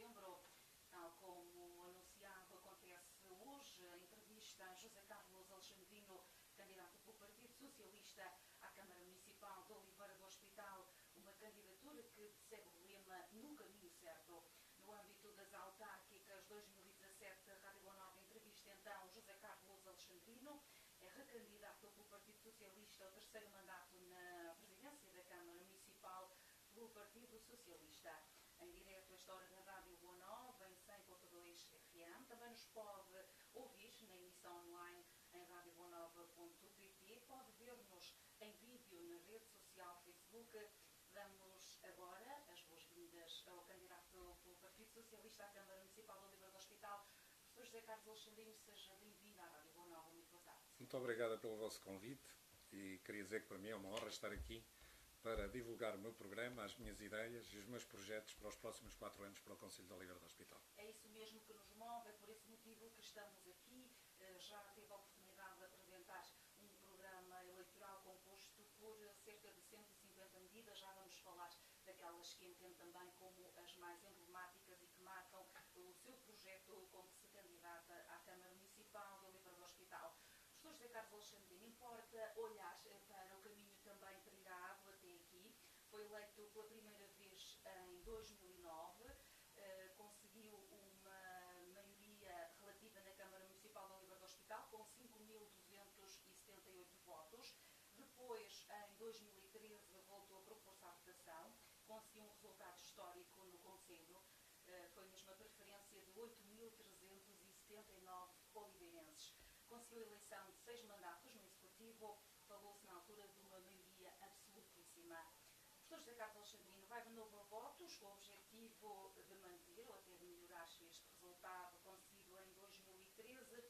setembro, tal como anunciado, acontece hoje a entrevista a José Carlos Alexandrino, candidato pelo Partido Socialista à Câmara Municipal de Oliveira do Hospital, uma candidatura que segue o lema "No caminho certo". No âmbito das autárquicas 2017, a Rádio Boa Nova entrevista então José Carlos Alexandrino, é recandidato pelo Partido Socialista ao terceiro mandato na presidência da Câmara Municipal pelo Partido Socialista. Em direto esta hora na Rádio Boa Nova, em 100.2 FM. Também nos pode ouvir na emissão online em radioboanova.pt. Pode ver-nos em vídeo na rede social Facebook. Damos agora as boas-vindas ao candidato pelo Partido Socialista à Câmara Municipal de Oliveira do Hospital, Professor José Carlos Alexandrino. Seja bem-vindo à Rádio Boa Nova. Muito boa tarde. Muito obrigada pelo vosso convite e queria dizer que para mim é uma honra estar aqui para divulgar o meu programa, as minhas ideias e os meus projetos para os próximos 4 anos para o Concelho de Oliveira do Hospital. É isso mesmo que nos move, é por esse motivo que estamos aqui. Já teve a oportunidade de apresentar um programa eleitoral composto por cerca de 150 medidas. Já vamos falar daquelas que entendo também como as mais emblemáticas e que marcam o seu projeto como se candidata à Câmara Municipal de Oliveira do Hospital. Professor José Carlos Alexandrino, importa olhar para o caminho também trilhado até aqui. Foi eleito pela primeira vez em 2009, conseguiu uma maioria relativa na Câmara Municipal de Oliveira do Hospital com 5.278 votos. Depois, em 2013, voltou a propor-se à votação, conseguiu um resultado histórico no Conselho, foi mesmo a preferência de 8.379 oliveirenses. Conseguiu a eleição de 6 mandatos no Executivo, falou-se na altura de uma maioria absolutíssima. O professor José Carlos Alexandrino vai de novo a votos com o objetivo de manter ou até de melhorar este resultado conseguido em 2013.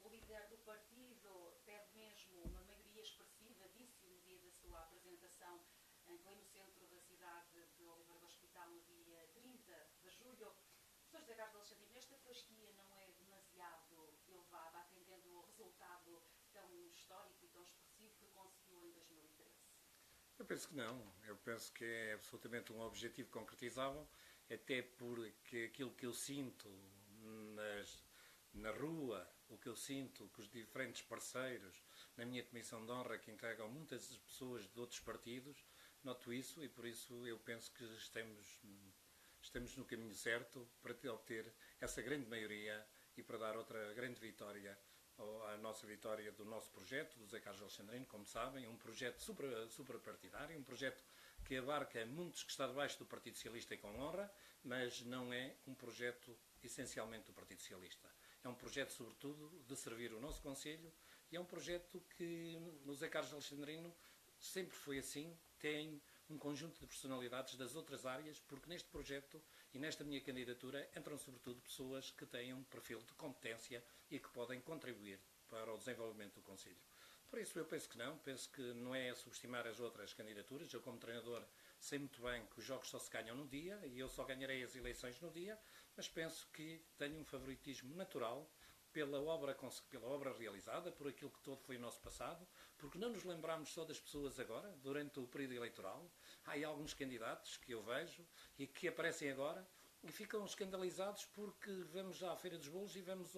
O líder do partido pede mesmo uma maioria expressiva, disse no dia da sua apresentação em pleno centro da cidade de Oliveira do Hospital no dia 30 de julho. Professor José Carlos Alexandrino, esta fasquia não é demasiado elevada, atendendo ao resultado tão histórico e tão expressivo que conseguiu em 2013? Eu penso que não. Eu penso que é absolutamente um objetivo concretizável, até porque aquilo que eu sinto na rua, o que eu sinto com os diferentes parceiros, na minha comissão de honra, que entregam muitas pessoas de outros partidos, noto isso e por isso eu penso que estamos no caminho certo para obter essa grande maioria e para dar outra grande vitória à nossa vitória do nosso projeto, do José Carlos Alexandrino, como sabem, um projeto suprapartidário, um projeto que abarca muitos que está debaixo do Partido Socialista e com honra, mas não é um projeto essencialmente do Partido Socialista. É um projeto, sobretudo, de servir o nosso Conselho e é um projeto que no José Carlos Alexandrino sempre foi assim, tem um conjunto de personalidades das outras áreas, porque neste projeto e nesta minha candidatura entram sobretudo pessoas que têm um perfil de competência e que podem contribuir para o desenvolvimento do Conselho. Por isso eu penso que não é subestimar as outras candidaturas. Eu como treinador sei muito bem que os jogos só se ganham no dia e eu só ganharei as eleições no dia, mas penso que tenho um favoritismo natural pela obra realizada, por aquilo que todo foi o nosso passado, porque não nos lembramos só das pessoas agora, durante o período eleitoral. Há aí alguns candidatos que eu vejo e que aparecem agora e ficam escandalizados porque vamos à Feira dos Bolos e vamos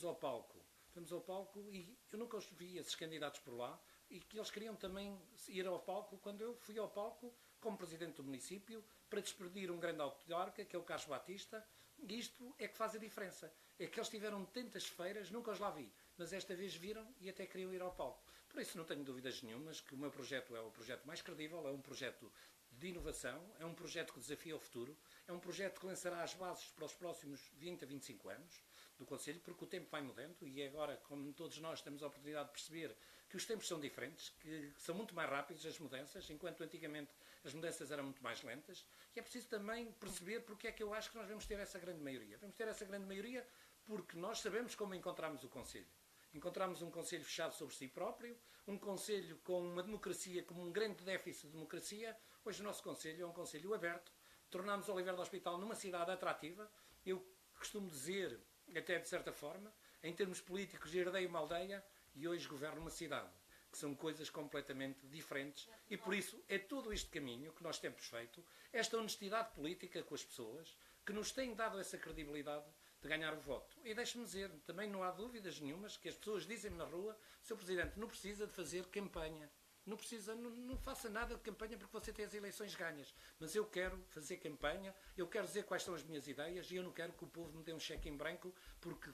ao palco. Vamos ao palco e eu nunca os vi, esses candidatos por lá, e que eles queriam também ir ao palco quando eu fui ao palco como presidente do município para despedir um grande autarca, que é o Carlos Batista, e isto é que faz a diferença. É que eles tiveram tantas feiras, nunca os lá vi, mas esta vez viram e até queriam ir ao palco. Por isso não tenho dúvidas nenhumas que o meu projeto é o projeto mais credível, é um projeto de inovação, é um projeto que desafia o futuro, é um projeto que lançará as bases para os próximos 20 a 25 anos do Conselho, porque o tempo vai mudando e agora, como todos nós temos a oportunidade de perceber que os tempos são diferentes, que são muito mais rápidos as mudanças, enquanto antigamente as mudanças eram muito mais lentas, e é preciso também perceber porque é que eu acho que nós vamos ter essa grande maioria. Vamos ter essa grande maioria porque nós sabemos como encontramos o Conselho. Encontramos um Conselho fechado sobre si próprio, um Conselho com uma democracia, como um grande déficit de democracia. Hoje o nosso Conselho é um Conselho aberto. Tornamos Oliveira do Hospital numa cidade atrativa. Eu costumo dizer, até de certa forma, em termos políticos, herdei uma aldeia e hoje governo uma cidade, que são coisas completamente diferentes. E por isso é todo este caminho que nós temos feito, esta honestidade política com as pessoas, que nos têm dado essa credibilidade de ganhar o voto. E deixe-me dizer, também não há dúvidas nenhumas que as pessoas dizem-me na rua: Sr. Presidente, não precisa de fazer campanha. Não precisa, não faça nada de campanha porque você tem as eleições ganhas. Mas eu quero fazer campanha, eu quero dizer quais são as minhas ideias e eu não quero que o povo me dê um cheque em branco porque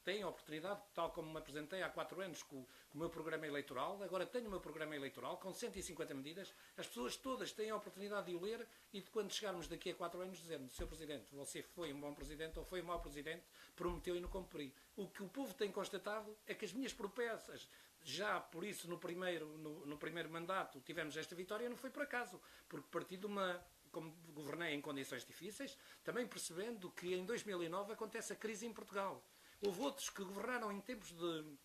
tem a oportunidade, tal como me apresentei há 4 anos com o meu programa eleitoral, agora tenho o meu programa eleitoral com 150 medidas, as pessoas todas têm a oportunidade de o ler e de quando chegarmos daqui a 4 anos dizer-me: Sr. Presidente, você foi um bom Presidente ou foi um mau Presidente, prometeu e não cumpri. O que o povo tem constatado é que as minhas promessas, já por isso no primeiro mandato tivemos esta vitória, não foi por acaso, porque parti de como governei em condições difíceis, também percebendo que em 2009 acontece a crise em Portugal. Houve outros que governaram em tempos de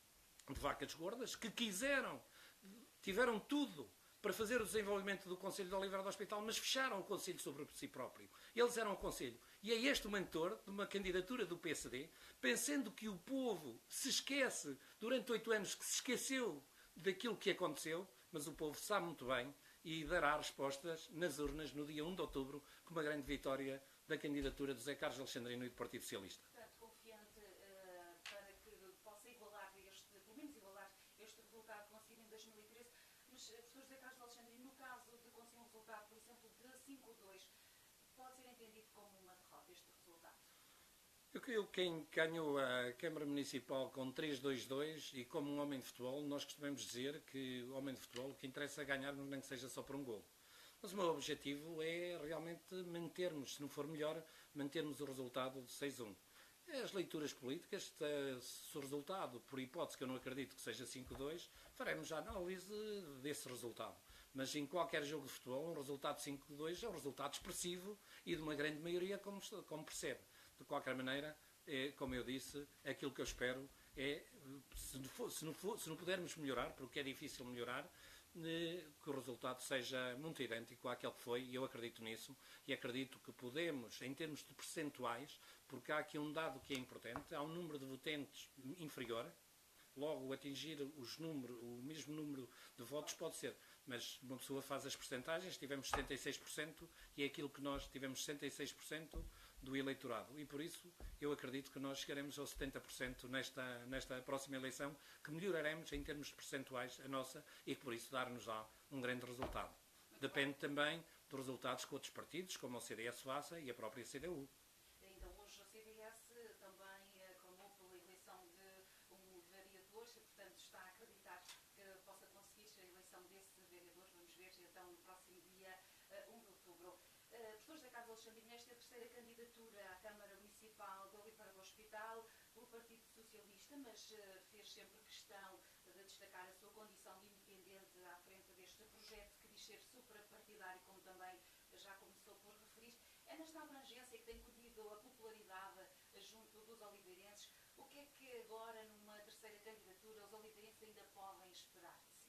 vacas gordas, que tiveram tudo para fazer o desenvolvimento do Conselho de Oliveira do Hospital, mas fecharam o Conselho sobre si próprio. Eles eram o Conselho. E é este o mentor de uma candidatura do PSD, pensando que o povo se esquece, durante 8 anos, que se esqueceu daquilo que aconteceu, mas o povo sabe muito bem e dará respostas nas urnas no dia 1 de outubro, com uma grande vitória da candidatura de José Carlos Alexandrino e do Partido Socialista. Portanto, confiante para que possa igualar pelo menos igualar este resultado conseguido em 2013, mas, professor José Carlos Alexandrino, no caso de conseguir um resultado, por exemplo, de 5-2, pode ser entendido como uma derrota este resultado? Quem ganhou a Câmara Municipal com 3-2-2 e como um homem de futebol, nós costumamos dizer que o homem de futebol, o que interessa é ganharmos, nem que seja só por um golo. Mas o meu objetivo é realmente mantermos, se não for melhor, mantermos o resultado de 6-1. As leituras políticas, se o resultado, por hipótese que eu não acredito que seja 5-2, faremos a análise desse resultado. Mas em qualquer jogo de futebol, um resultado de 5-2 é um resultado expressivo e de uma grande maioria, como percebe. De qualquer maneira, como eu disse, aquilo que eu espero é, se não pudermos melhorar, porque é difícil melhorar, que o resultado seja muito idêntico àquele que foi, e eu acredito nisso, e acredito que podemos, em termos de percentuais, porque há aqui um dado que é importante, há um número de votantes inferior, logo atingir o mesmo número de votos pode ser, mas uma pessoa faz as percentagens, tivemos 76% e é aquilo que nós tivemos 66% do eleitorado e por isso eu acredito que nós chegaremos aos 70% nesta próxima eleição, que melhoraremos em termos percentuais a nossa e que por isso dar-nos-á um grande resultado. Depende também dos resultados que outros partidos, como o CDS faça e a própria CDU. Ainda hoje o CDS também clamou pela eleição de um vereador, portanto está a acreditar que possa conseguir a eleição desse vereador. Vamos ver então no próximo dia 1 de outubro. Professor José Carlos Alexandrino, esta é a terceira candidatura à Câmara Municipal de Oliveira do Hospital pelo Partido Socialista, mas fez sempre questão de destacar a sua condição de independente à frente deste projeto que diz ser suprapartidário, como também já começou por referir. É nesta abrangência que tem colhido a popularidade junto dos oliveirenses. O que é que agora, numa terceira candidatura, os oliveirenses ainda podem esperar de si?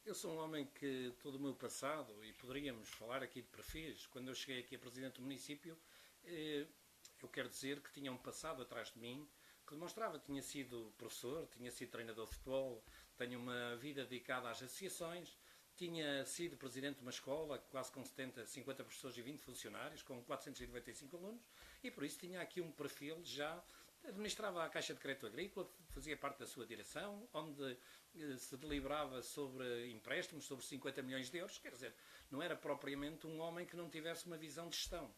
Eu sou um homem que todo o meu passado, e poderíamos falar aqui de perfis, quando eu cheguei aqui a Presidente do Município, eu quero dizer que tinha um passado atrás de mim que demonstrava que tinha sido professor, tinha sido treinador de futebol, tenho uma vida dedicada às associações, tinha sido presidente de uma escola, quase com 50 professores e 20 funcionários, com 495 alunos, e por isso tinha aqui um perfil já. Administrava a Caixa de Crédito Agrícola, fazia parte da sua direção, onde se deliberava sobre empréstimos, sobre 50 milhões de euros, quer dizer, não era propriamente um homem que não tivesse uma visão de gestão.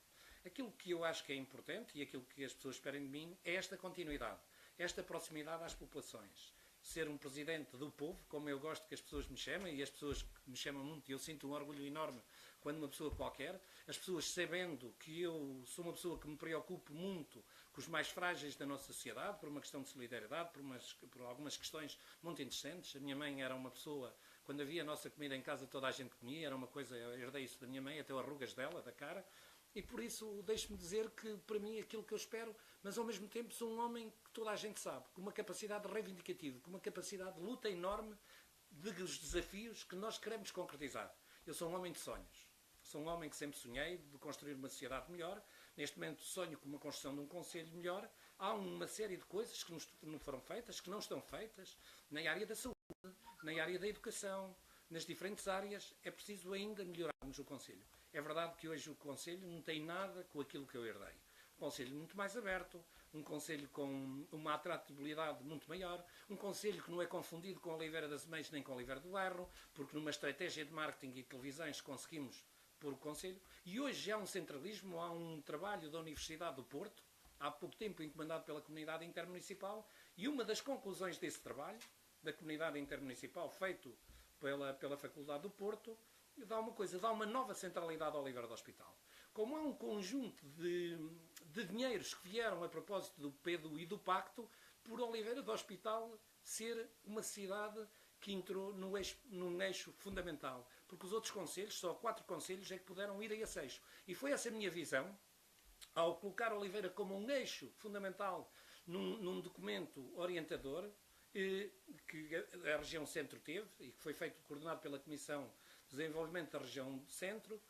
Aquilo que eu acho que é importante e aquilo que as pessoas esperam de mim é esta continuidade, esta proximidade às populações. Ser um presidente do povo, como eu gosto que as pessoas me chamem, e as pessoas me chamam muito, e eu sinto um orgulho enorme quando uma pessoa qualquer, as pessoas sabendo que eu sou uma pessoa que me preocupo muito com os mais frágeis da nossa sociedade, por uma questão de solidariedade, por algumas questões muito interessantes. A minha mãe era uma pessoa, quando havia a nossa comida em casa toda a gente comia, era uma coisa, eu herdei isso da minha mãe, até arrugas dela, da cara, e por isso deixe-me dizer que para mim é aquilo que eu espero, mas ao mesmo tempo sou um homem que toda a gente sabe, com uma capacidade reivindicativa, com uma capacidade de luta enorme dos desafios que nós queremos concretizar. Eu sou um homem de sonhos. Sou um homem que sempre sonhei de construir uma sociedade melhor. Neste momento sonho com uma construção de um concelho melhor. Há uma série de coisas que não foram feitas, que não estão feitas, na área da saúde, na área da educação, nas diferentes áreas. É preciso ainda melhorarmos o concelho. É verdade que hoje o Conselho não tem nada com aquilo que eu herdei. Um Conselho muito mais aberto, um Conselho com uma atratividade muito maior, um Conselho que não é confundido com Oliveira das Meias nem com Oliveira do Bairro, porque numa estratégia de marketing e televisões conseguimos pôr o Conselho. E hoje há um centralismo, há um trabalho da Universidade do Porto, há pouco tempo encomendado pela Comunidade Intermunicipal, e uma das conclusões desse trabalho, da Comunidade Intermunicipal, feito pela Faculdade do Porto, dá uma nova centralidade ao Oliveira do Hospital. Como há um conjunto de dinheiros que vieram a propósito do PEDU e do Pacto, por Oliveira do Hospital ser uma cidade que entrou num eixo fundamental. Porque os outros concelhos, só 4 concelhos, é que puderam ir a esse eixo. E foi essa a minha visão, ao colocar Oliveira como um eixo fundamental num documento orientador, que a região centro teve, e que foi feito coordenado pela Comissão de Desenvolvimento da região centro.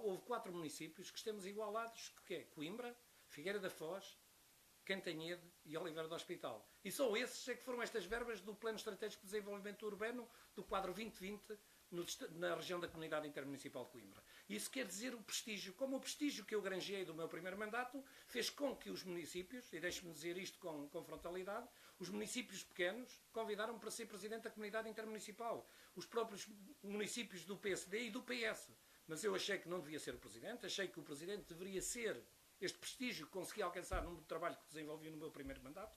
Houve 4 municípios que estamos igualados, que é Coimbra, Figueira da Foz, Cantanhede e Oliveira do Hospital. E só esses é que foram estas verbas do Plano Estratégico de Desenvolvimento Urbano do quadro 2020 na região da Comunidade Intermunicipal de Coimbra. Isso quer dizer o prestígio. Como o prestígio que eu granjeei do meu primeiro mandato fez com que os municípios, e deixe-me dizer isto com frontalidade, os municípios pequenos convidaram-me para ser Presidente da Comunidade Intermunicipal. Os próprios municípios do PSD e do PS. Mas eu achei que não devia ser o Presidente, achei que o Presidente deveria ser este prestígio que consegui alcançar no trabalho que desenvolvi no meu primeiro mandato.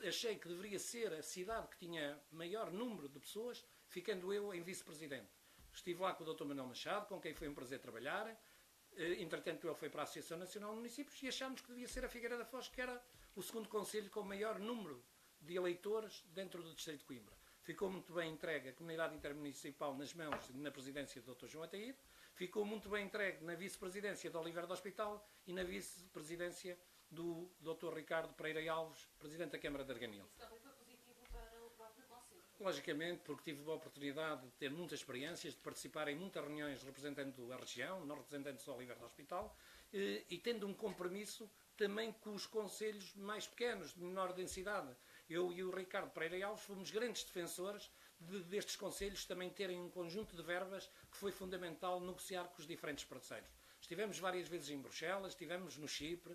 Achei que deveria ser a cidade que tinha maior número de pessoas, ficando eu em vice-presidente. Estive lá com o Dr. Manuel Machado, com quem foi um prazer trabalhar. Entretanto, ele foi para a Associação Nacional de Municípios e achámos que devia ser a Figueira da Foz, que era o segundo concelho com o maior número de eleitores dentro do distrito de Coimbra. Ficou muito bem entregue a Comunidade Intermunicipal nas mãos e na presidência do Dr. João Ataíde. Ficou muito bem entregue na vice-presidência de Oliveira do Hospital e na vice-presidência do Dr. Ricardo Pereira Alves, Presidente da Câmara de Arganil. Isso também foi positivo para o próprio Conselho? Logicamente, porque tive a oportunidade de ter muitas experiências, de participar em muitas reuniões representando a região, não representando só Oliveira do Hospital, e tendo um compromisso também com os concelhos mais pequenos, de menor densidade. Eu e o Ricardo Pereira Alves fomos grandes defensores destes concelhos também terem um conjunto de verbas que foi fundamental negociar com os diferentes parceiros. Estivemos várias vezes em Bruxelas, estivemos no Chipre,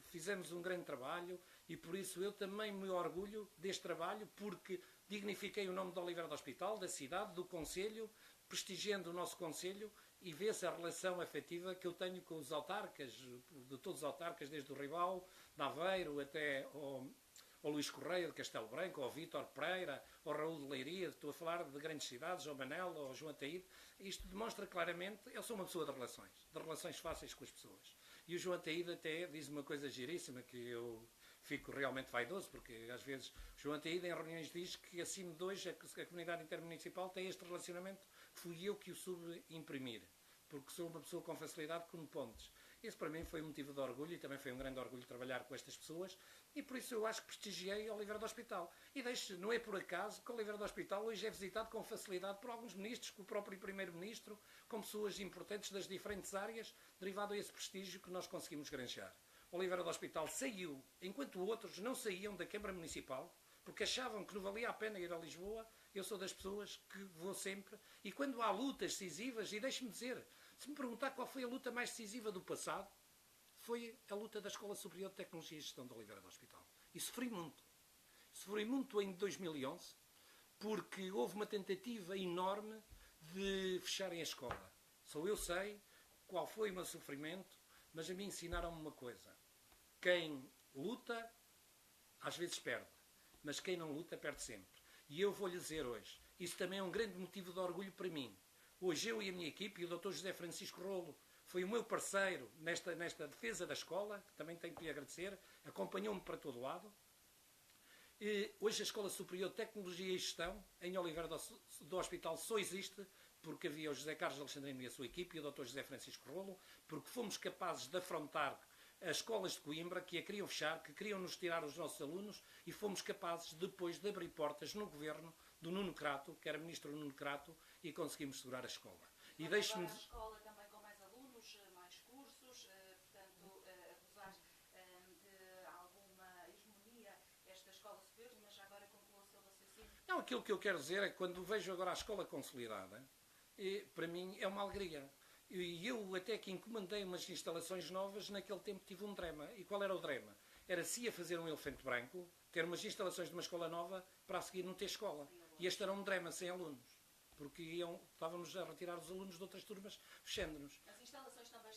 fizemos um grande trabalho e por isso eu também me orgulho deste trabalho porque dignifiquei o nome de Oliveira do Hospital, da cidade, do concelho, prestigiando o nosso concelho e vê-se a relação afetiva que eu tenho com os autarcas, de todos os autarcas, desde o Ribal, de Aveiro até ao Luís Correia de Castelo Branco, ao Vítor Pereira, ao Raul de Leiria, estou a falar de grandes cidades, ao Manel, ao João Ataíde. Isto demonstra claramente, eu sou uma pessoa de relações fáceis com as pessoas. E o João Ataíde até diz uma coisa giríssima que eu fico realmente vaidoso, porque às vezes o João Ataíde em reuniões diz que acima de hoje a Comunidade Intermunicipal tem este relacionamento que fui eu que o soube imprimir, porque sou uma pessoa com facilidade com pontes. Esse para mim foi um motivo de orgulho e também foi um grande orgulho trabalhar com estas pessoas e por isso eu acho que prestigiei Oliveira do Hospital. E não é por acaso que Oliveira do Hospital hoje é visitado com facilidade por alguns ministros, com o próprio Primeiro-Ministro, com pessoas importantes das diferentes áreas, derivado a esse prestígio que nós conseguimos granjear. Oliveira do Hospital saiu, enquanto outros não saíam da Câmara Municipal, porque achavam que não valia a pena ir a Lisboa. Eu sou das pessoas que vou sempre. E quando há lutas decisivas, e deixe-me dizer, se me perguntar qual foi a luta mais decisiva do passado, foi a luta da Escola Superior de Tecnologia e Gestão de Oliveira do Hospital. E sofri muito. Sofri muito em 2011, porque houve uma tentativa enorme de fecharem a escola. Só eu sei qual foi o meu sofrimento, mas a mim ensinaram-me uma coisa. Quem luta, às vezes perde. Mas quem não luta, perde sempre. E eu vou-lhe dizer hoje, isso também é um grande motivo de orgulho para mim. Hoje eu e a minha equipe, e o Dr. José Francisco Rolo, foi o meu parceiro nesta defesa da escola, que também tenho que lhe agradecer, acompanhou-me para todo lado. E hoje a Escola Superior de Tecnologia e Gestão, em Oliveira do Hospital, só existe porque havia o José Carlos Alexandrino e a sua equipe, e o Dr. José Francisco Rolo, porque fomos capazes de afrontar as escolas de Coimbra, que a queriam fechar, que queriam nos tirar os nossos alunos, e fomos capazes, depois de abrir portas no governo do Nuno Crato, que era ministro Nuno Crato, e conseguimos segurar a escola. E deixe-me... a escola também com mais alunos, mais cursos, portanto, apesar de alguma hegemonia, esta escola superior, mas agora concluiu o seu raciocínio. Não, aquilo que eu quero dizer é que quando vejo agora a escola consolidada, para mim é uma alegria. E eu até que encomendei umas instalações novas, naquele tempo tive um drama. E qual era o drama? Era se ia fazer um elefante branco, ter umas instalações de uma escola nova, para a seguir não ter escola. E este era um drama sem alunos. Porque estávamos a retirar os alunos de outras turmas, fechando-nos. As instalações também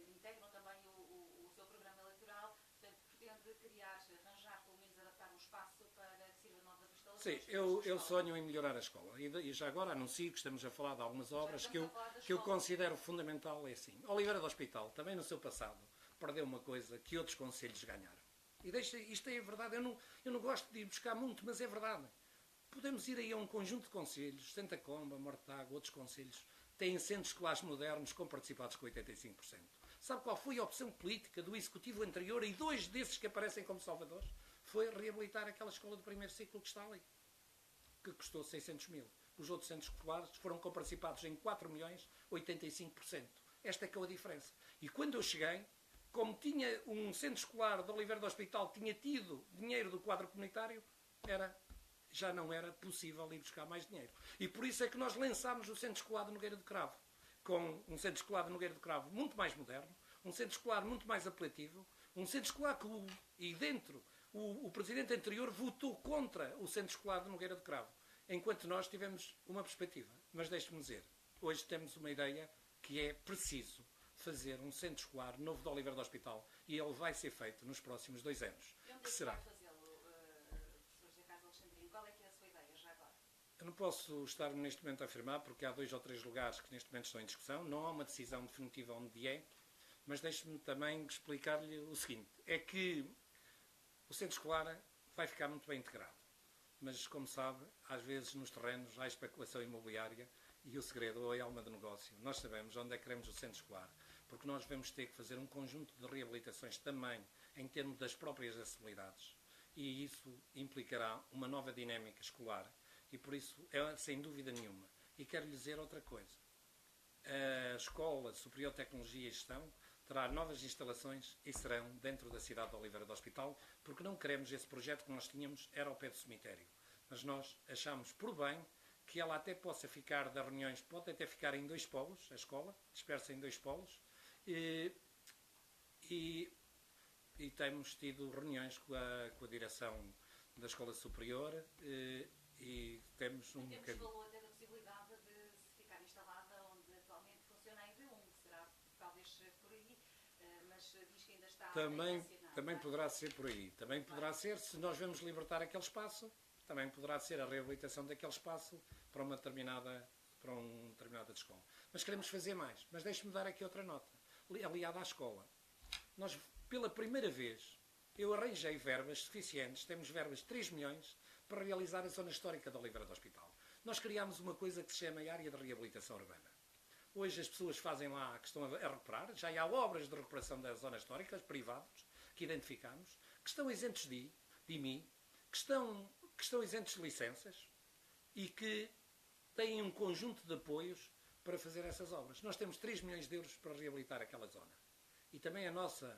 integram também o seu programa eleitoral, portanto, pretende criar, arranjar, pelo menos adaptar um espaço para que sirva novas instalações. Sim, eu sonho em melhorar a escola. E já agora anuncio que estamos a falar de algumas obras que eu considero fundamental. É assim, Oliveira do Hospital, também no seu passado, perdeu uma coisa que outros concelhos ganharam. E isto é verdade, eu não gosto de ir buscar muito, mas é verdade. Podemos ir aí a um conjunto de concelhos, Santa Comba, Mortágua, outros concelhos, têm centros escolares modernos com participados com 85%. Sabe qual foi a opção política do executivo anterior e 2 desses que aparecem como salvadores? Foi reabilitar aquela escola do primeiro ciclo que está ali, que custou 600 mil. Os outros centros escolares foram comparticipados em 4 milhões, 85%. Esta é que é a diferença. E quando eu cheguei, como tinha um centro escolar de Oliveira do Hospital, tinha tido dinheiro do quadro comunitário, já não era possível ir buscar mais dinheiro. E por isso é que nós lançámos o Centro Escolar de Nogueira do Cravo, com um Centro Escolar de Nogueira do Cravo muito mais moderno, um Centro Escolar muito mais apelativo, um Centro Escolar que o presidente anterior votou contra o Centro Escolar de Nogueira do Cravo, enquanto nós tivemos uma perspectiva. Mas deixe-me dizer, hoje temos uma ideia que é preciso fazer um centro escolar novo de Oliveira do Hospital, e ele vai ser feito nos próximos 2 anos. Que será? Professor José Carlos Alexandrino, qual é que é a sua ideia já agora? Eu não posso estar neste momento a afirmar, porque há 2 ou 3 lugares que neste momento estão em discussão, não há uma decisão definitiva onde é, mas deixe-me também explicar-lhe o seguinte, é que o centro escolar vai ficar muito bem integrado, mas como sabe, às vezes nos terrenos há especulação imobiliária e o segredo é a alma do negócio. Nós sabemos onde é que queremos o centro escolar, porque nós vamos ter que fazer um conjunto de reabilitações também em termos das próprias acessibilidades, e isso implicará uma nova dinâmica escolar, e por isso é sem dúvida nenhuma. E quero lhe dizer outra coisa, a Escola Superior de Tecnologia e Gestão terá novas instalações e serão dentro da cidade de Oliveira do Hospital, porque não queremos esse projeto que nós tínhamos, era ao pé do cemitério, mas nós achamos por bem que ela até possa ficar das reuniões, pode até ficar em 2 polos, a escola, dispersa em 2 polos, e temos tido reuniões com a direção da Escola Superior e temos um bocadinho... Temos falou até da possibilidade de se ficar instalada onde atualmente funciona a EV1, será talvez por aí, mas diz que ainda está também poderá ser por aí. Também poderá ser, se nós vamos libertar aquele espaço, também poderá ser a reabilitação daquele espaço para uma determinada escola. Mas queremos fazer mais. Mas deixe-me dar aqui outra nota, aliada à escola. Nós, pela primeira vez, eu arranjei verbas suficientes, temos verbas de 3 milhões, para realizar a zona histórica de Oliveira do Hospital. Nós criámos uma coisa que se chama Área de Reabilitação Urbana. Hoje as pessoas fazem lá, que estão a recuperar, já há obras de recuperação da zona histórica, privados, que identificamos, que estão isentos de IMI, que estão isentos de licenças e que têm um conjunto de apoios para fazer essas obras. Nós temos 3 milhões de euros para reabilitar aquela zona. E também a nossa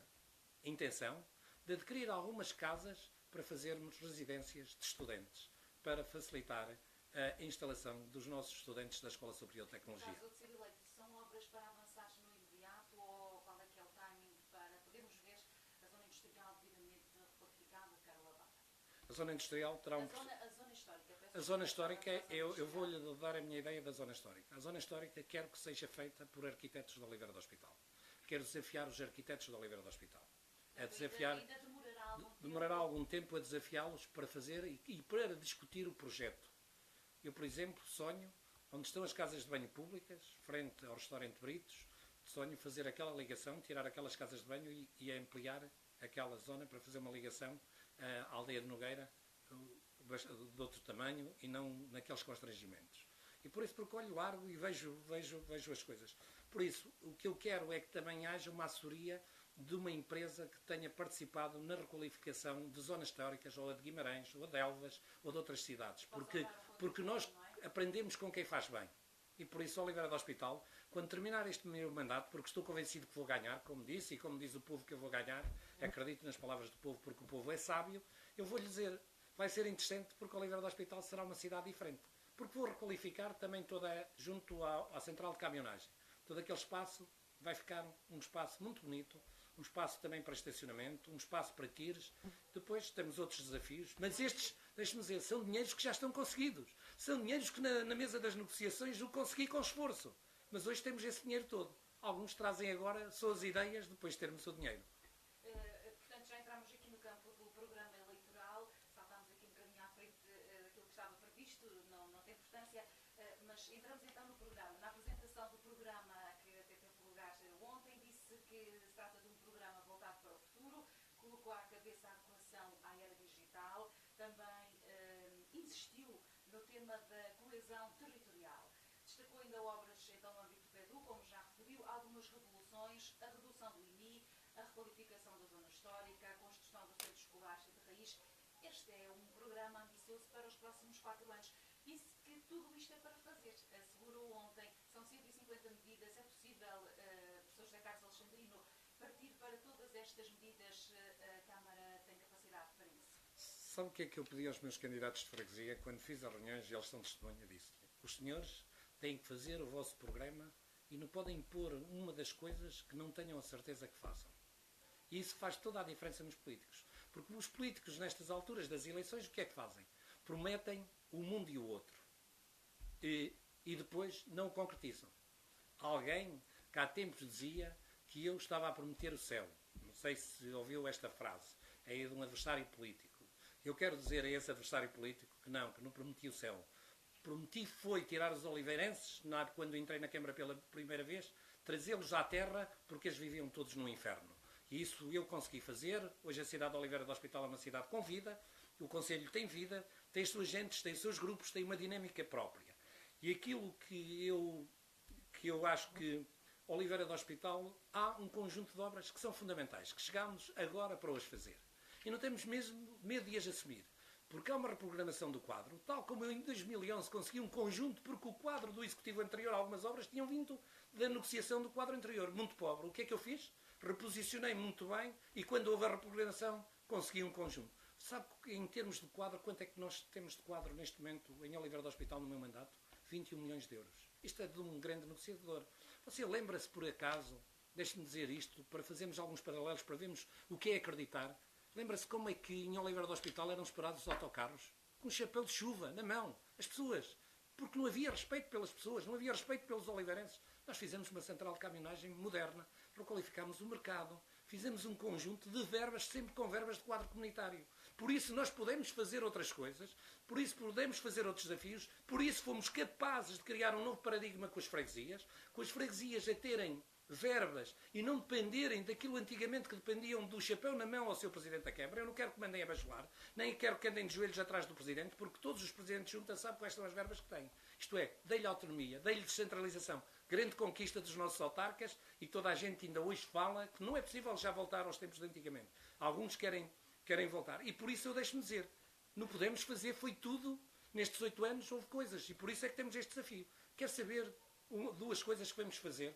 intenção de adquirir algumas casas para fazermos residências de estudantes, para facilitar a instalação dos nossos estudantes da Escola Superior de Tecnologia. Caso de ser eleito, são obras para avançar no imediato ou qual é que é o timing para podermos ver a zona industrial devidamente requalificada, cara lavada? A zona industrial terá um... A zona histórica, eu vou-lhe dar a minha ideia da zona histórica. A zona histórica quero que seja feita por arquitetos de Oliveira do Hospital. Quero desafiar os arquitetos de Oliveira do Hospital. É desafiar... Demorará algum tempo a desafiá-los para fazer e para discutir o projeto. Eu, por exemplo, sonho, onde estão as casas de banho públicas, frente ao restaurante Britos, sonho fazer aquela ligação, tirar aquelas casas de banho e ampliar aquela zona para fazer uma ligação à aldeia de Nogueira, de outro tamanho e não naqueles constrangimentos. E por isso, porque olho largo e vejo as coisas. Por isso, o que eu quero é que também haja uma assessoria de uma empresa que tenha participado na requalificação de zonas históricas, ou a de Guimarães, ou a de Elvas, ou de outras cidades. Porque nós aprendemos com quem faz bem. E por isso, Oliveira do Hospital, quando terminar este meu mandato, porque estou convencido que vou ganhar, como disse, e como diz o povo que eu vou ganhar, acredito nas palavras do povo porque o povo é sábio, eu vou-lhe dizer, vai ser interessante porque Oliveira do Hospital será uma cidade diferente. porque vou requalificar também junto à central de caminhonagem. Todo aquele espaço vai ficar um espaço muito bonito, um espaço também para estacionamento, um espaço para tiros. Depois temos outros desafios, mas estes, deixe-me dizer, são dinheiros que já estão conseguidos. São dinheiros que na mesa das negociações eu consegui com esforço. Mas hoje temos esse dinheiro todo. Alguns trazem agora suas ideias depois de termos o dinheiro. Portanto, já entramos aqui no campo do programa eleitoral, saltámos aqui um bocadinho à frente daquilo que estava previsto, não tem importância, mas entramos então no programa. Na apresentação do programa, que até teve lugar ontem, disse que se trata de um programa voltado para o futuro, colocou à cabeça a adequação à era digital, também insistiu no tema da coesão territorial. Destacou ainda obras então, no âmbito do PEDU, como já referiu, algumas revoluções, a redução do IMI, a requalificação da zona histórica, a construção do centro escolar de raiz. Este é um programa ambicioso para os próximos 4 anos. Disse que tudo isto é para fazer. Assegurou ontem, são 150 medidas, é possível, professor José Carlos Alexandrino, partir para todas estas medidas, a Câmara tem capacidade para isso? Sabe o que é que eu pedi aos meus candidatos de freguesia quando fiz as reuniões e eles são testemunha disso? Os senhores têm que fazer o vosso programa e não podem pôr uma das coisas que não tenham a certeza que façam. E isso faz toda a diferença nos políticos. Porque os políticos, nestas alturas das eleições, o que é que fazem? Prometem o mundo e o outro. E depois não o concretizam. Alguém que há tempos dizia que eu estava a prometer o céu. Não sei se ouviu esta frase. É de um adversário político. Eu quero dizer a esse adversário político que não prometi o céu. Prometi foi tirar os oliveirenses, quando entrei na Câmara pela primeira vez, trazê-los à terra porque eles viviam todos no inferno. E isso eu consegui fazer. Hoje a cidade de Oliveira do Hospital é uma cidade com vida, o Conselho tem vida, tem as suas gentes, tem os seus grupos, tem uma dinâmica própria. E aquilo que eu acho que Oliveira do Hospital há um conjunto de obras que são fundamentais, que chegámos agora para as fazer. E não temos mesmo medo de as assumir. Porque há uma reprogramação do quadro, tal como eu em 2011 consegui um conjunto, porque o quadro do Executivo anterior, algumas obras, tinham vindo da negociação do quadro anterior, muito pobre. O que é que eu fiz? Reposicionei muito bem e quando houve a reprogramação consegui um conjunto. Sabe em termos de quadro, quanto é que nós temos de quadro neste momento em Oliveira do Hospital no meu mandato? 21 milhões de euros. Isto é de um grande negociador. Você lembra-se por acaso, deixe-me dizer isto, para fazermos alguns paralelos, para vermos o que é acreditar. Lembra-se como é que em Oliveira do Hospital eram esperados os autocarros? Com um chapéu de chuva na mão. As pessoas. Porque não havia respeito pelas pessoas, não havia respeito pelos oliveirenses. Nós fizemos uma central de caminhonagem moderna, requalificámos o mercado, fizemos um conjunto de verbas, sempre com verbas de quadro comunitário. Por isso nós podemos fazer outras coisas, por isso podemos fazer outros desafios, por isso fomos capazes de criar um novo paradigma com as freguesias a terem verbas e não dependerem daquilo antigamente que dependiam do chapéu na mão ao seu Presidente da Câmara. Eu não quero que mandem a bajular, nem quero que andem de joelhos atrás do Presidente, porque todos os Presidentes de Junta sabem quais são as verbas que têm. Isto é, dei-lhe autonomia, dei-lhe descentralização. Grande conquista dos nossos autarcas e toda a gente ainda hoje fala que não é possível já voltar aos tempos de antigamente. Alguns querem voltar. E por isso eu deixo-me dizer, não podemos fazer, foi tudo, nestes 8 anos houve coisas e por isso é que temos este desafio. Quero saber duas coisas que vamos fazer.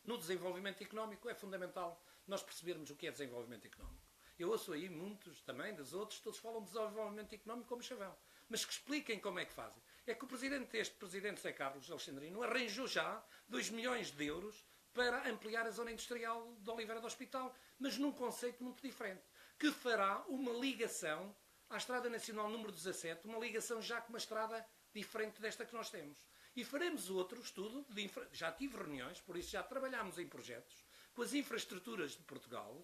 No desenvolvimento económico é fundamental nós percebermos o que é desenvolvimento económico. Eu ouço aí muitos também, dos outros, todos falam de desenvolvimento económico como chavão. Mas que expliquem como é que fazem. É que o Presidente José Carlos Alexandrino arranjou já 2 milhões de euros para ampliar a zona industrial de Oliveira do Hospital, mas num conceito muito diferente, que fará uma ligação à Estrada Nacional número 17, uma ligação já com uma estrada diferente desta que nós temos. E faremos outro estudo, já tive reuniões, por isso já trabalhámos em projetos, com as infraestruturas de Portugal,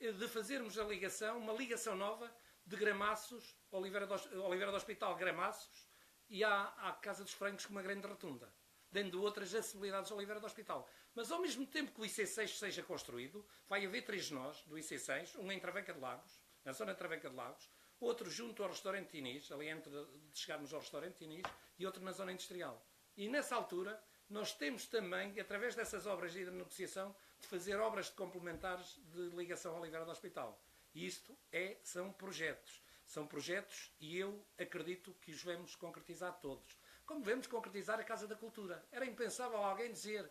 de fazermos a ligação, uma ligação nova de Gramaços, Oliveira do Hospital Gramaços, e à Casa dos Francos com uma grande rotunda, dando outras acessibilidades ao Oliveira do Hospital. Mas ao mesmo tempo que o IC6 seja construído, vai haver 3 nós do IC6, um em Travanca de Lagos, na zona de Travanca de Lagos, outro junto ao restaurante Tinis, ali antes de chegarmos ao restaurante Tinis, e outro na zona industrial. E nessa altura, nós temos também, através dessas obras de negociação, de fazer obras de complementares de ligação ao Oliveira do Hospital. E isto são projetos. São projetos e eu acredito que os vamos concretizar todos. Como devemos concretizar a Casa da Cultura. Era impensável alguém dizer...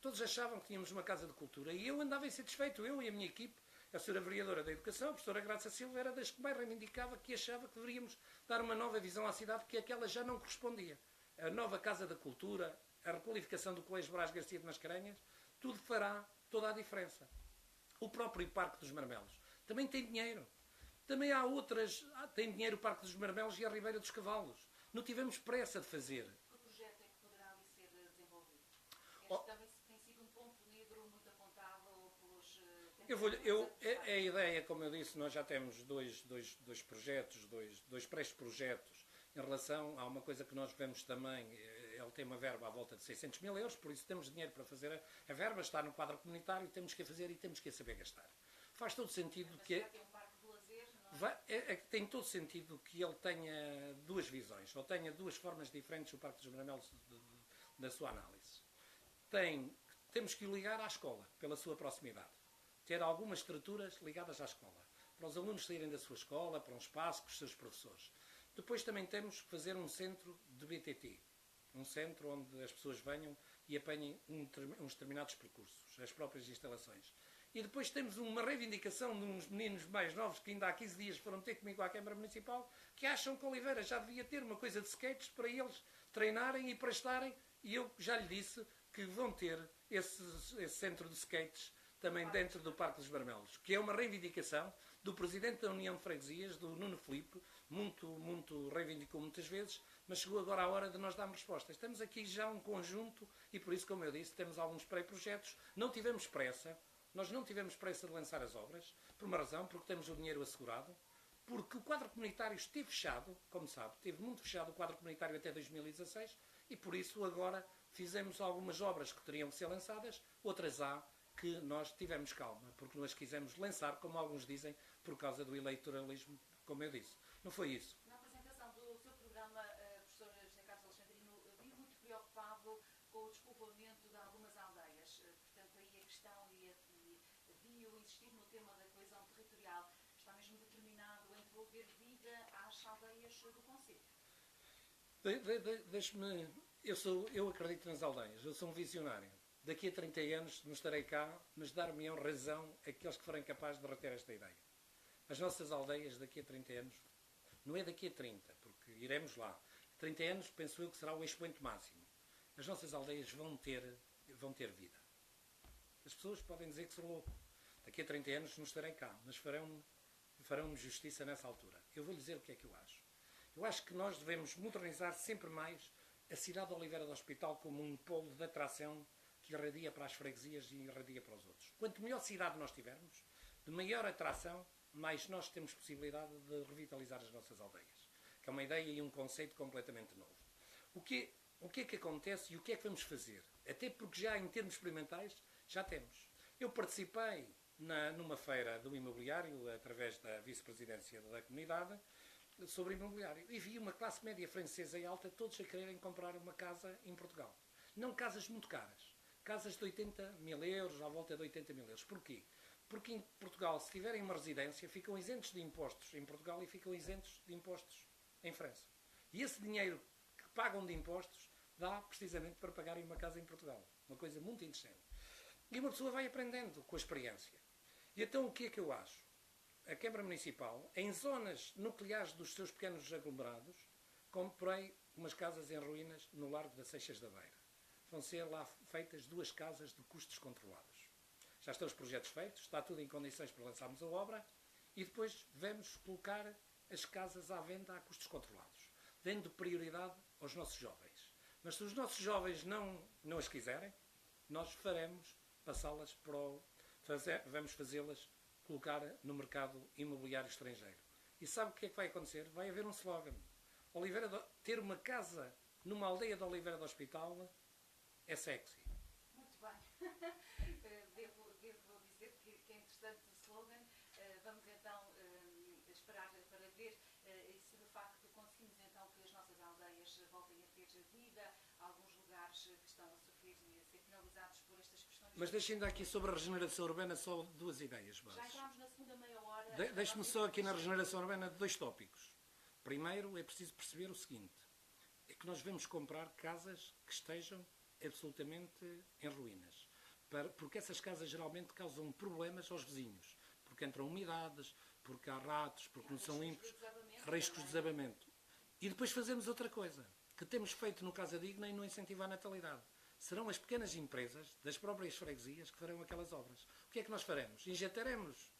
Todos achavam que tínhamos uma Casa de Cultura e eu andava insatisfeito, eu e a minha equipe. A senhora vereadora da Educação, a professora Graça Silva, era das que mais reivindicava, que achava que deveríamos dar uma nova visão à cidade, que aquela já não correspondia. A nova Casa da Cultura, a requalificação do Colégio Brás Garcia de Mascarenhas, tudo fará toda a diferença. O próprio Parque dos Marmelos também tem dinheiro. Também há outras, tem dinheiro o Parque dos Marmelos e a Ribeira dos Cavalos. Não tivemos pressa de fazer. Que projeto é que poderá ali ser desenvolvido? Oh. Também tem sido um ponto negro muito apontado pelos... A ideia, como eu disse, nós já temos dois projetos, dois pré-projetos em relação a uma coisa que nós vemos também. Ele tem uma verba à volta de 600 mil euros, por isso temos dinheiro para fazer a verba, está no quadro comunitário, temos que a fazer e temos que a saber gastar. Faz todo sentido que... Tem um parque de lazer, não é? Tem todo sentido que ele tenha duas visões, ou tenha duas formas diferentes o Parque dos Marmelos da sua análise. Temos que o ligar à escola, pela sua proximidade. Ter algumas estruturas ligadas à escola, para os alunos saírem da sua escola, para um espaço com os seus professores. Depois também temos que fazer um centro de BTT, um centro onde as pessoas venham e apanhem uns determinados percursos, as próprias instalações. E depois temos uma reivindicação de uns meninos mais novos que ainda há 15 dias foram ter comigo à Câmara Municipal, que acham que Oliveira já devia ter uma coisa de skates para eles treinarem e para estarem, e eu já lhe disse que vão ter esse centro de skates também dentro do Parque dos Marmelos, que é uma reivindicação do Presidente da União de Freguesias, do Nuno Filipe, muito reivindicou muitas vezes, mas chegou agora a hora de nós darmos respostas. Temos aqui já um conjunto e por isso, como eu disse, temos alguns pré-projetos. Não tivemos pressa, nós não tivemos pressa de lançar as obras, por uma razão, porque temos o dinheiro assegurado, porque o quadro comunitário esteve fechado, como sabe, esteve muito fechado o quadro comunitário até 2016 e por isso agora fizemos algumas obras que teriam que ser lançadas, outras há que nós tivemos calma, porque nós quisemos lançar, como alguns dizem, por causa do eleitoralismo, como eu disse. Não foi isso. Na apresentação do seu programa, professor José Carlos Alexandrino viu muito preocupado com o despovoamento de algumas aldeias. Portanto, aí a questão e viu insistir no tema da coesão territorial. Está mesmo determinado em devolver vida às aldeias do concelho? Deixe-me... Eu acredito nas aldeias, eu sou um visionário. Daqui a 30 anos não estarei cá, mas dar-me-ão razão aqueles que forem capazes de reter esta ideia. As nossas aldeias daqui a 30 anos, não é daqui a 30, porque iremos lá. 30 anos penso eu que será o expoente máximo. As nossas aldeias vão ter vida. As pessoas podem dizer que sou louco. Daqui a 30 anos não estarei cá, mas farão-me justiça nessa altura. Eu vou-lhe dizer o que é que eu acho. Eu acho que nós devemos modernizar sempre mais a cidade de Oliveira do Hospital como um polo de atração que irradia para as freguesias e irradia para os outros. Quanto melhor cidade nós tivermos, de maior atração, mais nós temos possibilidade de revitalizar as nossas aldeias. Que é uma ideia e um conceito completamente novo. O que é que acontece e o que é que vamos fazer? Até porque já em termos experimentais, já temos. Eu participei numa feira do imobiliário, através da vice-presidência da comunidade, sobre imobiliário. E vi uma classe média francesa e alta, todos a quererem comprar uma casa em Portugal. Não casas muito caras. Casas de 80 mil euros, à volta de 80 mil euros. Porquê? Porque em Portugal, se tiverem uma residência, ficam isentos de impostos em Portugal e ficam isentos de impostos em França. E esse dinheiro que pagam de impostos dá precisamente para pagarem uma casa em Portugal. Uma coisa muito interessante. E uma pessoa vai aprendendo com a experiência. E então o que é que eu acho? A Câmara Municipal, em zonas nucleares dos seus pequenos aglomerados, comprei umas casas em ruínas no Largo das Seixas da Beira. Vão ser lá feitas 2 casas de custos controlados. Já estão os projetos feitos, está tudo em condições para lançarmos a obra e depois vamos colocar as casas à venda a custos controlados, dando prioridade aos nossos jovens. Mas se os nossos jovens não as quiserem, nós faremos passá-las vamos fazê-las colocar no mercado imobiliário estrangeiro. E sabe o que é que vai acontecer? Vai haver um slogan. Ter uma casa numa aldeia de Oliveira do Hospital é sexy. Muito bem. Devo dizer que é interessante o slogan. Vamos então esperar para ver se de facto conseguimos então que as nossas aldeias voltem a ter vida, alguns lugares que estão a sofrer e a ser penalizados por estas questões. Mas deixem-me aqui sobre a regeneração urbana só 2 ideias bases. Já entramos na segunda meia hora. Deixe-me só aqui na regeneração urbana 2 tópicos. Primeiro, é preciso perceber o seguinte. É que nós vamos comprar casas que estejam absolutamente em ruínas. Porque essas casas geralmente causam problemas aos vizinhos. porque entram umidades, porque há ratos, porque não são limpos, riscos de também. desabamento. E depois fazemos outra coisa, que temos feito no Casa Digna e no incentivo à natalidade. Serão as pequenas empresas das próprias freguesias que farão aquelas obras. O que é que nós faremos? Injetaremos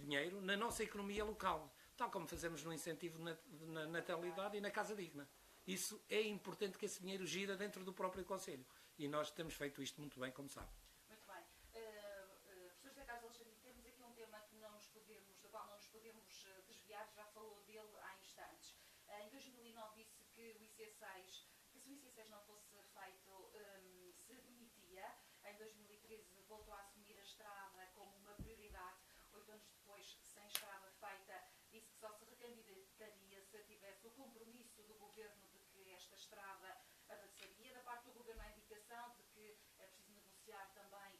dinheiro na nossa economia local, tal como fazemos no incentivo na natalidade e na Casa Digna. Isso é importante, que esse dinheiro gira dentro do próprio Conselho. E nós temos feito isto muito bem, como sabe. Muito bem. Professor José Carlos Alexandre, temos aqui um tema que não nos podemos, do qual não nos podemos desviar, já falou dele há instantes. Em 2009 disse que o IC6, que se o IC6 não fosse feito, se demitia. Em 2013 voltou a assumir a estrada como uma prioridade. 8 anos depois, sem estrada feita, disse que só se recandidataria se tivesse o compromisso do Governo de que esta estrada avançaria. Da parte do Governo, a indicação de que é preciso negociar também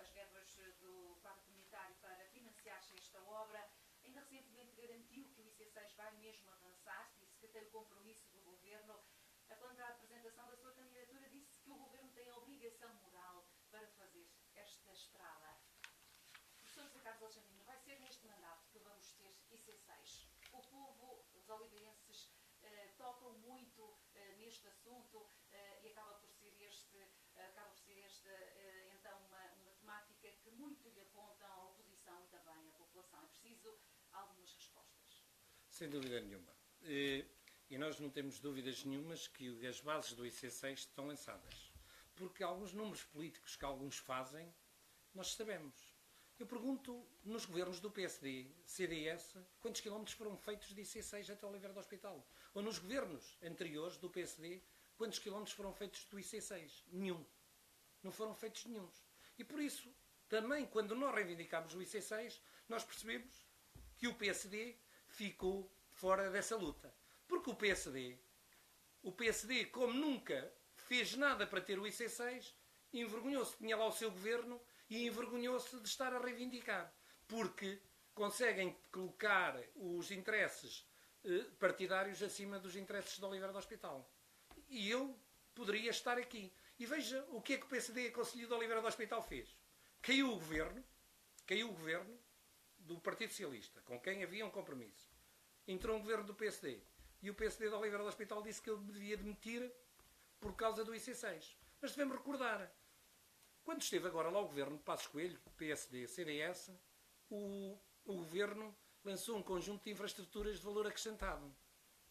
as verbas do quadro comunitário para financiar-se esta obra. Ainda recentemente garantiu que o IC6 vai mesmo avançar, disse que tem o compromisso do Governo. Quando à apresentação da sua candidatura, disse que o Governo tem a obrigação moral para fazer esta estrada. Professor José Carlos Alexandrino, vai ser neste mandato que vamos ter IC6. O povo, os oliveirenses, tocam muito neste assunto e acaba por ser esta então uma temática que muito lhe apontam a oposição e também a população. É preciso algumas respostas. Sem dúvida nenhuma. E nós não temos dúvidas nenhumas que as bases do IC6 estão lançadas. Porque alguns números políticos que alguns fazem, nós sabemos. Eu pergunto, nos governos do PSD, CDS, quantos quilómetros foram feitos de IC6 até Oliveira do Hospital? Ou nos governos anteriores do PSD, quantos quilómetros foram feitos do IC6? Nenhum. Não foram feitos nenhuns. E por isso, também quando nós reivindicámos o IC6, nós percebemos que o PSD ficou fora dessa luta. Porque o PSD, como nunca fez nada para ter o IC6, envergonhou-se, tinha lá o seu governo e envergonhou-se de estar a reivindicar. Porque conseguem colocar os interesses partidários acima dos interesses de Oliveira do Hospital. E eu poderia estar aqui. E veja o que é que o PSD, Conselho de Oliveira do Hospital, fez. Caiu o governo do Partido Socialista, com quem havia um compromisso. Entrou um governo do PSD. E o PSD de Oliveira do Hospital disse que ele devia demitir por causa do IC6. Mas devemos recordar, quando esteve agora lá o governo de Passos Coelho, PSD, CDS, o governo lançou um conjunto de infraestruturas de valor acrescentado.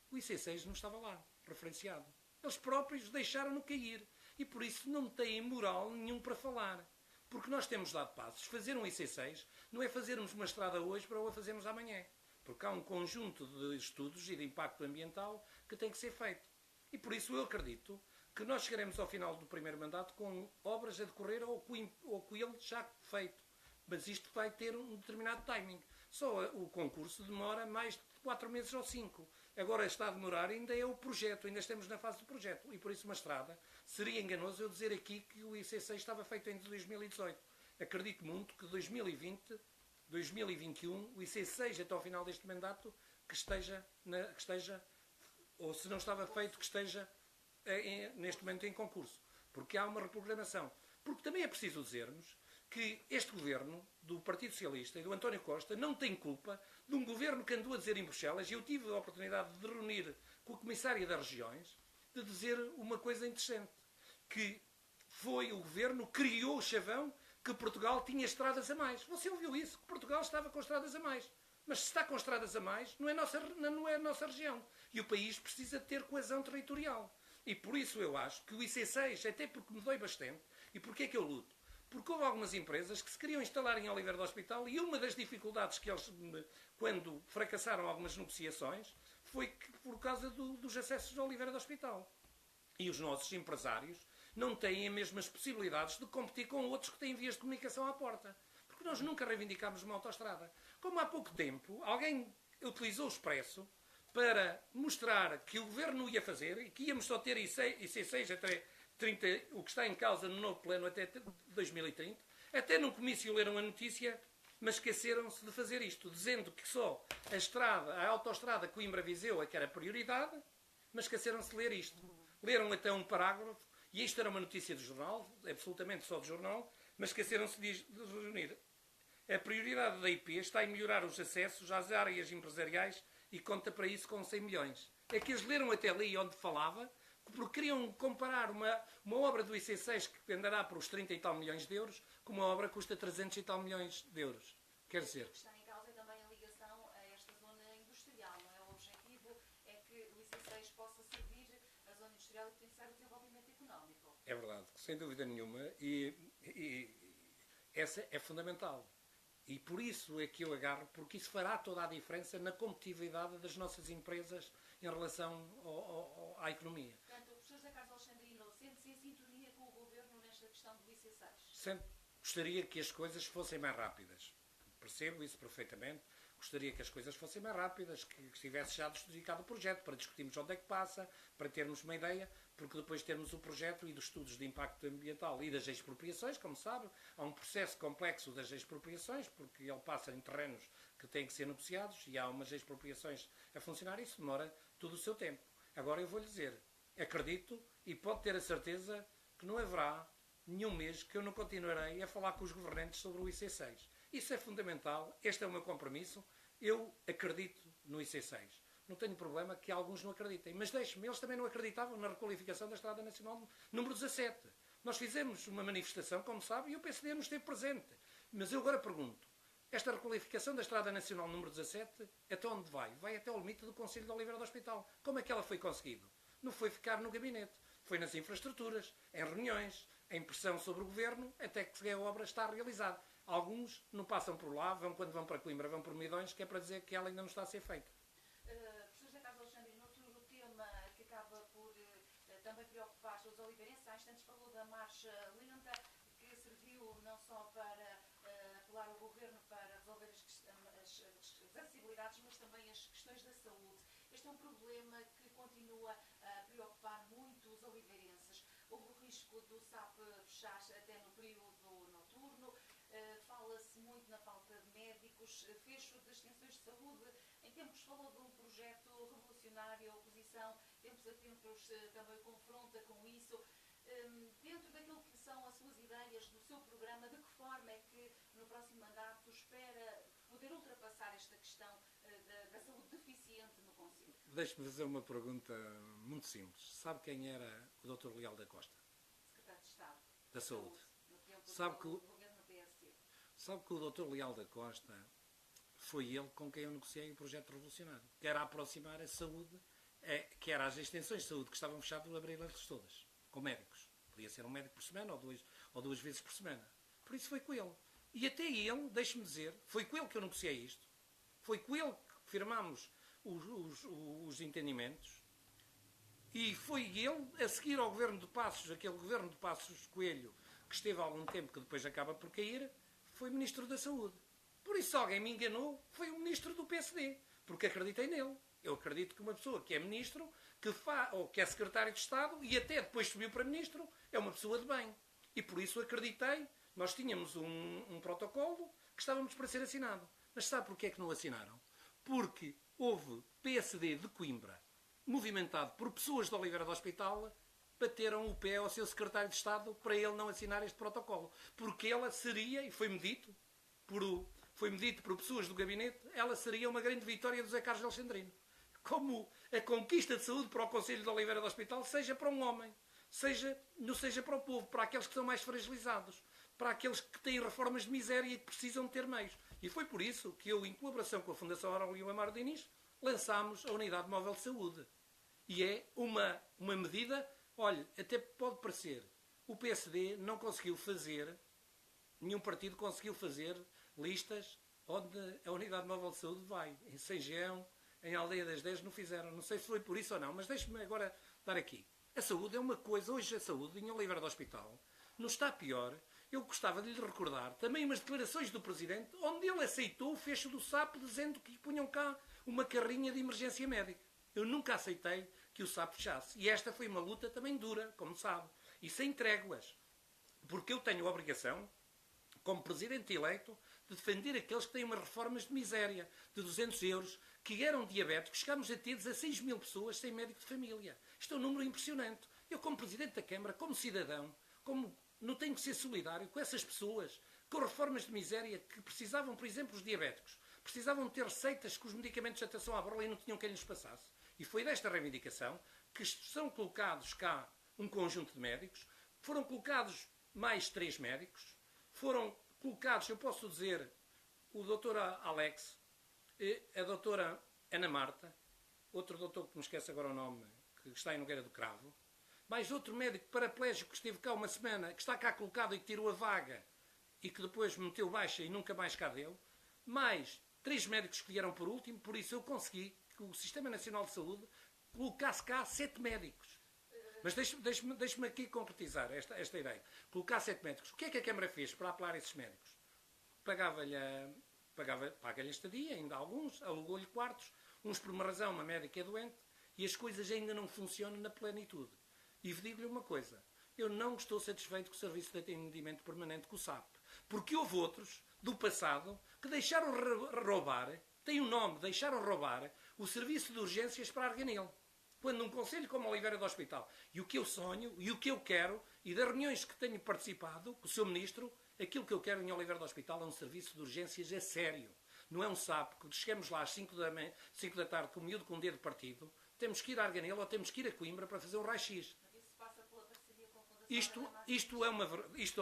O IC6 não estava lá, referenciado. Eles próprios deixaram-no cair. E por isso não têm moral nenhum para falar. Porque nós temos dado passos. Fazer um IC6 não é fazermos uma estrada hoje para o fazermos amanhã. Porque há um conjunto de estudos e de impacto ambiental que tem que ser feito. E por isso eu acredito que nós chegaremos ao final do primeiro mandato com obras a decorrer ou com ele já feito. Mas isto vai ter um determinado timing. Só o concurso demora mais de 4 meses ou 5. Agora está a demorar, ainda é o projeto, ainda estamos na fase do projeto. E por isso uma estrada, seria enganoso eu dizer aqui que o IC6 estava feito em 2018. Acredito muito que 2020, 2021, o IC6 até ao final deste mandato, que esteja, ou se não estava feito, que esteja neste momento em concurso. Porque há uma reprogramação. Porque também é preciso dizermos que este governo do Partido Socialista e do António Costa não tem culpa de um governo que andou a dizer em Bruxelas, e eu tive a oportunidade de reunir com o Comissário das Regiões, de dizer uma coisa interessante, que foi o governo que criou o chavão que Portugal tinha estradas a mais. Você ouviu isso? Que Portugal estava com estradas a mais. Mas se está com estradas a mais, não é a nossa região. E o país precisa ter coesão territorial. E por isso eu acho que o IC6, até porque me dói bastante, e porquê é que eu luto? Porque houve algumas empresas que se queriam instalar em Oliveira do Hospital e uma das dificuldades que eles, quando fracassaram algumas negociações, foi que, por causa dos acessos a Oliveira do Hospital. E os nossos empresários não têm as mesmas possibilidades de competir com outros que têm vias de comunicação à porta. Porque nós nunca reivindicámos uma autoestrada. Como há pouco tempo alguém utilizou o Expresso para mostrar que o governo ia fazer e que íamos só ter IC6 até 30, o que está em causa no novo plano até 2030, até num comício leram a notícia, mas esqueceram-se de fazer isto, dizendo que só a autoestrada Coimbra-Viseu é que era prioridade, mas esqueceram-se de ler isto. Leram até um parágrafo, e isto era uma notícia do jornal, absolutamente só do jornal, mas esqueceram-se de reunir. A prioridade da IP está em melhorar os acessos às áreas empresariais e conta para isso com 100 milhões. É que eles leram até ali onde falava, porque queriam comparar uma obra do IC6 que andará por uns 30 e tal milhões de euros com uma obra que custa 300 e tal milhões de euros. Quer dizer... O que está em causa é também a ligação a esta zona industrial, não é? O objetivo é que o IC6 possa servir a zona industrial e potenciar o desenvolvimento económico. É verdade, sem dúvida nenhuma, e essa é fundamental. E por isso é que eu agarro, porque isso fará toda a diferença na competitividade das nossas empresas em relação à economia. Portanto, o professor José Carlos Alexandrino sente-se em sintonia com o Governo nesta questão do IC6? Sempre gostaria que as coisas fossem mais rápidas. Percebo isso perfeitamente. Gostaria que as coisas fossem mais rápidas, que estivesse já justificado o projeto, para discutirmos onde é que passa, para termos uma ideia, porque depois de termos o projeto e dos estudos de impacto ambiental e das expropriações, como sabe, há um processo complexo das expropriações, porque ele passa em terrenos que têm que ser negociados e há umas expropriações a funcionar, e isso demora todo o seu tempo. Agora eu vou-lhe dizer, acredito e pode ter a certeza que não haverá nenhum mês que eu não continuarei a falar com os governantes sobre o IC6. Isso é fundamental, este é o meu compromisso, eu acredito no IC6. Não tenho problema que alguns não acreditem, mas deixe-me, eles também não acreditavam na requalificação da Estrada Nacional número 17. Nós fizemos uma manifestação, como sabe, e o PSD não esteve presente. Mas eu agora pergunto, esta requalificação da Estrada Nacional número 17, até onde vai? Vai até ao limite do Conselho de Oliveira do Hospital. Como é que ela foi conseguida? Não foi ficar no gabinete, foi nas infraestruturas, em reuniões, em pressão sobre o Governo, até que a obra está realizada. Alguns não passam por lá, quando vão para Coimbra, vão por Midões, que é para dizer que ela ainda não está a ser feita. Professor José Carlos Alexandre, outro tema que acaba por também preocupar os oliveirenses, há instantes falou da marcha lenta, que serviu não só para apelar ao Governo para resolver as acessibilidades, mas também as questões da saúde. Este é um problema que continua a preocupar muito os oliveirenses. Houve o risco do SAP fechar até no período noturno. Fala-se muito na falta de médicos, fecho das extensões de saúde. Em tempos falou de um projeto revolucionário, a oposição, tempos a tempos também confronta com isso. Dentro daquilo que são as suas ideias, do seu programa, de que forma é que no próximo mandato espera poder ultrapassar esta questão da saúde deficiente no Conselho? Deixe-me fazer uma pergunta muito simples. Sabe quem era o Dr. Leal da Costa? Secretário de Estado da Saúde. No tempo Sabe do que governo PSD. Sabe que o Dr. Leal da Costa foi ele com quem eu negociei o projeto revolucionário, que era aproximar a saúde, que era as extensões de saúde que estavam fechadas, abri-las todas, com médicos. Podia ser um médico por semana ou duas vezes por semana. Por isso foi com ele. E até ele, deixe-me dizer, foi com ele que eu negociei isto. Foi com ele que firmámos os entendimentos. E foi ele, a seguir ao governo de Passos, aquele governo de Passos Coelho, que esteve há algum tempo, que depois acaba por cair, foi Ministro da Saúde. Por isso, se alguém me enganou, foi o Ministro do PSD, porque acreditei nele. Eu acredito que uma pessoa que é Ministro, ou que é Secretário de Estado, e até depois subiu para Ministro, é uma pessoa de bem. E por isso acreditei. Nós tínhamos um protocolo que estávamos para ser assinado. Mas sabe porquê é que não assinaram? Porque houve PSD de Coimbra, movimentado por pessoas de Oliveira do Hospital, bateram o pé ao seu secretário de Estado para ele não assinar este protocolo. Porque ela seria, e foi-me dito por pessoas do gabinete, ela seria uma grande vitória do José Carlos Alexandrino. Como a conquista de saúde para o Conselho de Oliveira do Hospital seja para um homem, não seja para o povo, para aqueles que são mais fragilizados, para aqueles que têm reformas de miséria e que precisam ter meios. E foi por isso que eu, em colaboração com a Fundação Aurélio Amaro Diniz, lançámos a Unidade Móvel de Saúde. E é uma medida, olha, até pode parecer, o PSD não conseguiu fazer, nenhum partido conseguiu fazer listas onde a Unidade Móvel de Saúde vai. Em Sengão, em Aldeia das 10 não fizeram. Não sei se foi por isso ou não, mas deixe-me agora dar aqui. A saúde é uma coisa, hoje a saúde em Oliveira do Hospital não está pior. Eu gostava de lhe recordar também umas declarações do Presidente, onde ele aceitou o fecho do SAP, dizendo que punham cá uma carrinha de emergência médica. Eu nunca aceitei que o SAP fechasse. E esta foi uma luta também dura, como sabe. E sem tréguas. Porque eu tenho a obrigação, como Presidente eleito, de defender aqueles que têm umas reformas de miséria, de 200 euros, que eram diabéticos. Chegámos a ter 16 mil pessoas sem médico de família. Isto é um número impressionante. Eu, como Presidente da Câmara, como cidadão, não tenho que ser solidário com essas pessoas com reformas de miséria que precisavam, por exemplo, os diabéticos. Precisavam ter receitas com os medicamentos de atenção à borla e não tinham quem lhes passasse. E foi desta reivindicação que são colocados cá um conjunto de médicos, foram colocados mais 3 médicos, foram colocados, eu posso dizer, o doutor Alex, a doutora Ana Marta, outro doutor que me esquece agora o nome, que está em Nogueira do Cravo, mais outro médico paraplégico que esteve cá uma semana, que está cá colocado e que tirou a vaga e que depois meteu baixa e nunca mais cá deu, mais 3 médicos que vieram por último, por isso eu consegui que o Sistema Nacional de Saúde colocasse cá 7 médicos. Mas deixe-me aqui concretizar esta ideia. Colocar 7 médicos. O que é que a Câmara fez para apelar esses médicos? Paga-lhe a estadia, ainda alguns, alugou-lhe quartos, uns por uma razão, uma médica é doente, e as coisas ainda não funcionam na plenitude. E digo-lhe uma coisa, eu não estou satisfeito com o serviço de atendimento permanente com o SAP, porque houve outros, do passado, que deixaram roubar, tem um nome, deixaram roubar, o serviço de urgências para Arganil. Quando um conselho como Oliveira do Hospital, e o que eu sonho, e o que eu quero, e das reuniões que tenho participado com o Sr. Ministro, aquilo que eu quero em Oliveira do Hospital é um serviço de urgências a sério. Não é um SAP, que chegamos lá às 5 da tarde com o miúdo com o dedo partido, temos que ir a Arganil ou temos que ir a Coimbra para fazer um raio-x. Isto é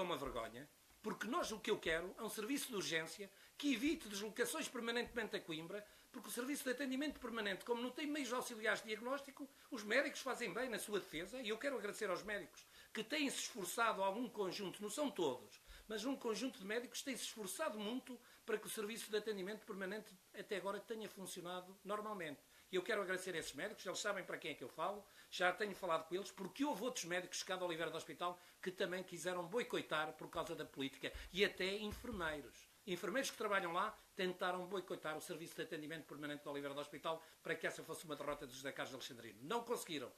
uma vergonha, porque o que eu quero é um serviço de urgência que evite deslocações permanentemente a Coimbra, porque o serviço de atendimento permanente, como não tem meios auxiliares de diagnóstico, os médicos fazem bem na sua defesa, e eu quero agradecer aos médicos que têm-se esforçado, algum conjunto, não são todos, mas um conjunto de médicos tem-se esforçado muito para que o serviço de atendimento permanente até agora tenha funcionado normalmente. E eu quero agradecer a esses médicos, eles sabem para quem é que eu falo, já tenho falado com eles, porque houve outros médicos cá de Oliveira do Hospital que também quiseram boicotar por causa da política, e até enfermeiros. Enfermeiros que trabalham lá tentaram boicotar o serviço de atendimento permanente de Oliveira do Hospital para que essa fosse uma derrota de José Carlos Alexandrino. Não conseguiram.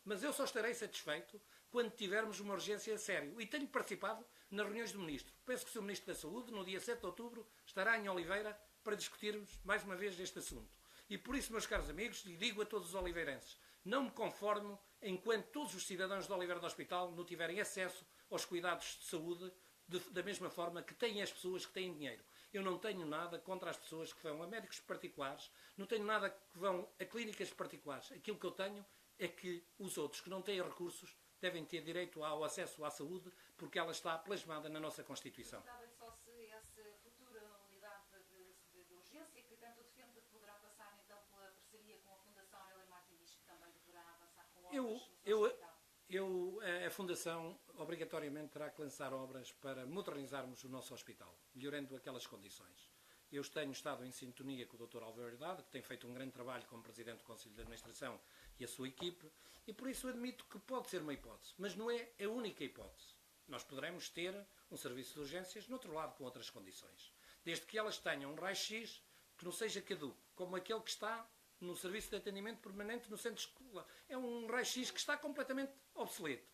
Mas eu só estarei satisfeito quando tivermos uma urgência a sério. E tenho participado nas reuniões do Ministro. Penso que o Sr. Ministro da Saúde, no dia 7 de outubro, estará em Oliveira para discutirmos mais uma vez este assunto. E por isso, meus caros amigos, e digo a todos os oliveirenses, não me conformo enquanto todos os cidadãos de Oliveira do Hospital não tiverem acesso aos cuidados de saúde da mesma forma que têm as pessoas que têm dinheiro. Eu não tenho nada contra as pessoas que vão a médicos particulares, não tenho nada que vão a clínicas particulares. Aquilo que eu tenho é que os outros que não têm recursos devem ter direito ao acesso à saúde, porque ela está plasmada na nossa Constituição. Só se essa futura unidade de urgência que tanto defende poderá passar então pela parceria com a Fundação Aurélia Martins, que também deverá avançar com obras no hospital. A Fundação obrigatoriamente terá que lançar obras para modernizarmos o nosso hospital, melhorando aquelas condições. Eu tenho estado em sintonia com o Dr. Álvaro Herdade, que tem feito um grande trabalho como Presidente do Conselho de Administração, e a sua equipe, e por isso admito que pode ser uma hipótese, mas não é a única hipótese. Nós poderemos ter um serviço de urgências no outro lado com outras condições, desde que elas tenham um raio-x que não seja caduco, como aquele que está no serviço de atendimento permanente no centro escolar. É um raio-x que está completamente obsoleto.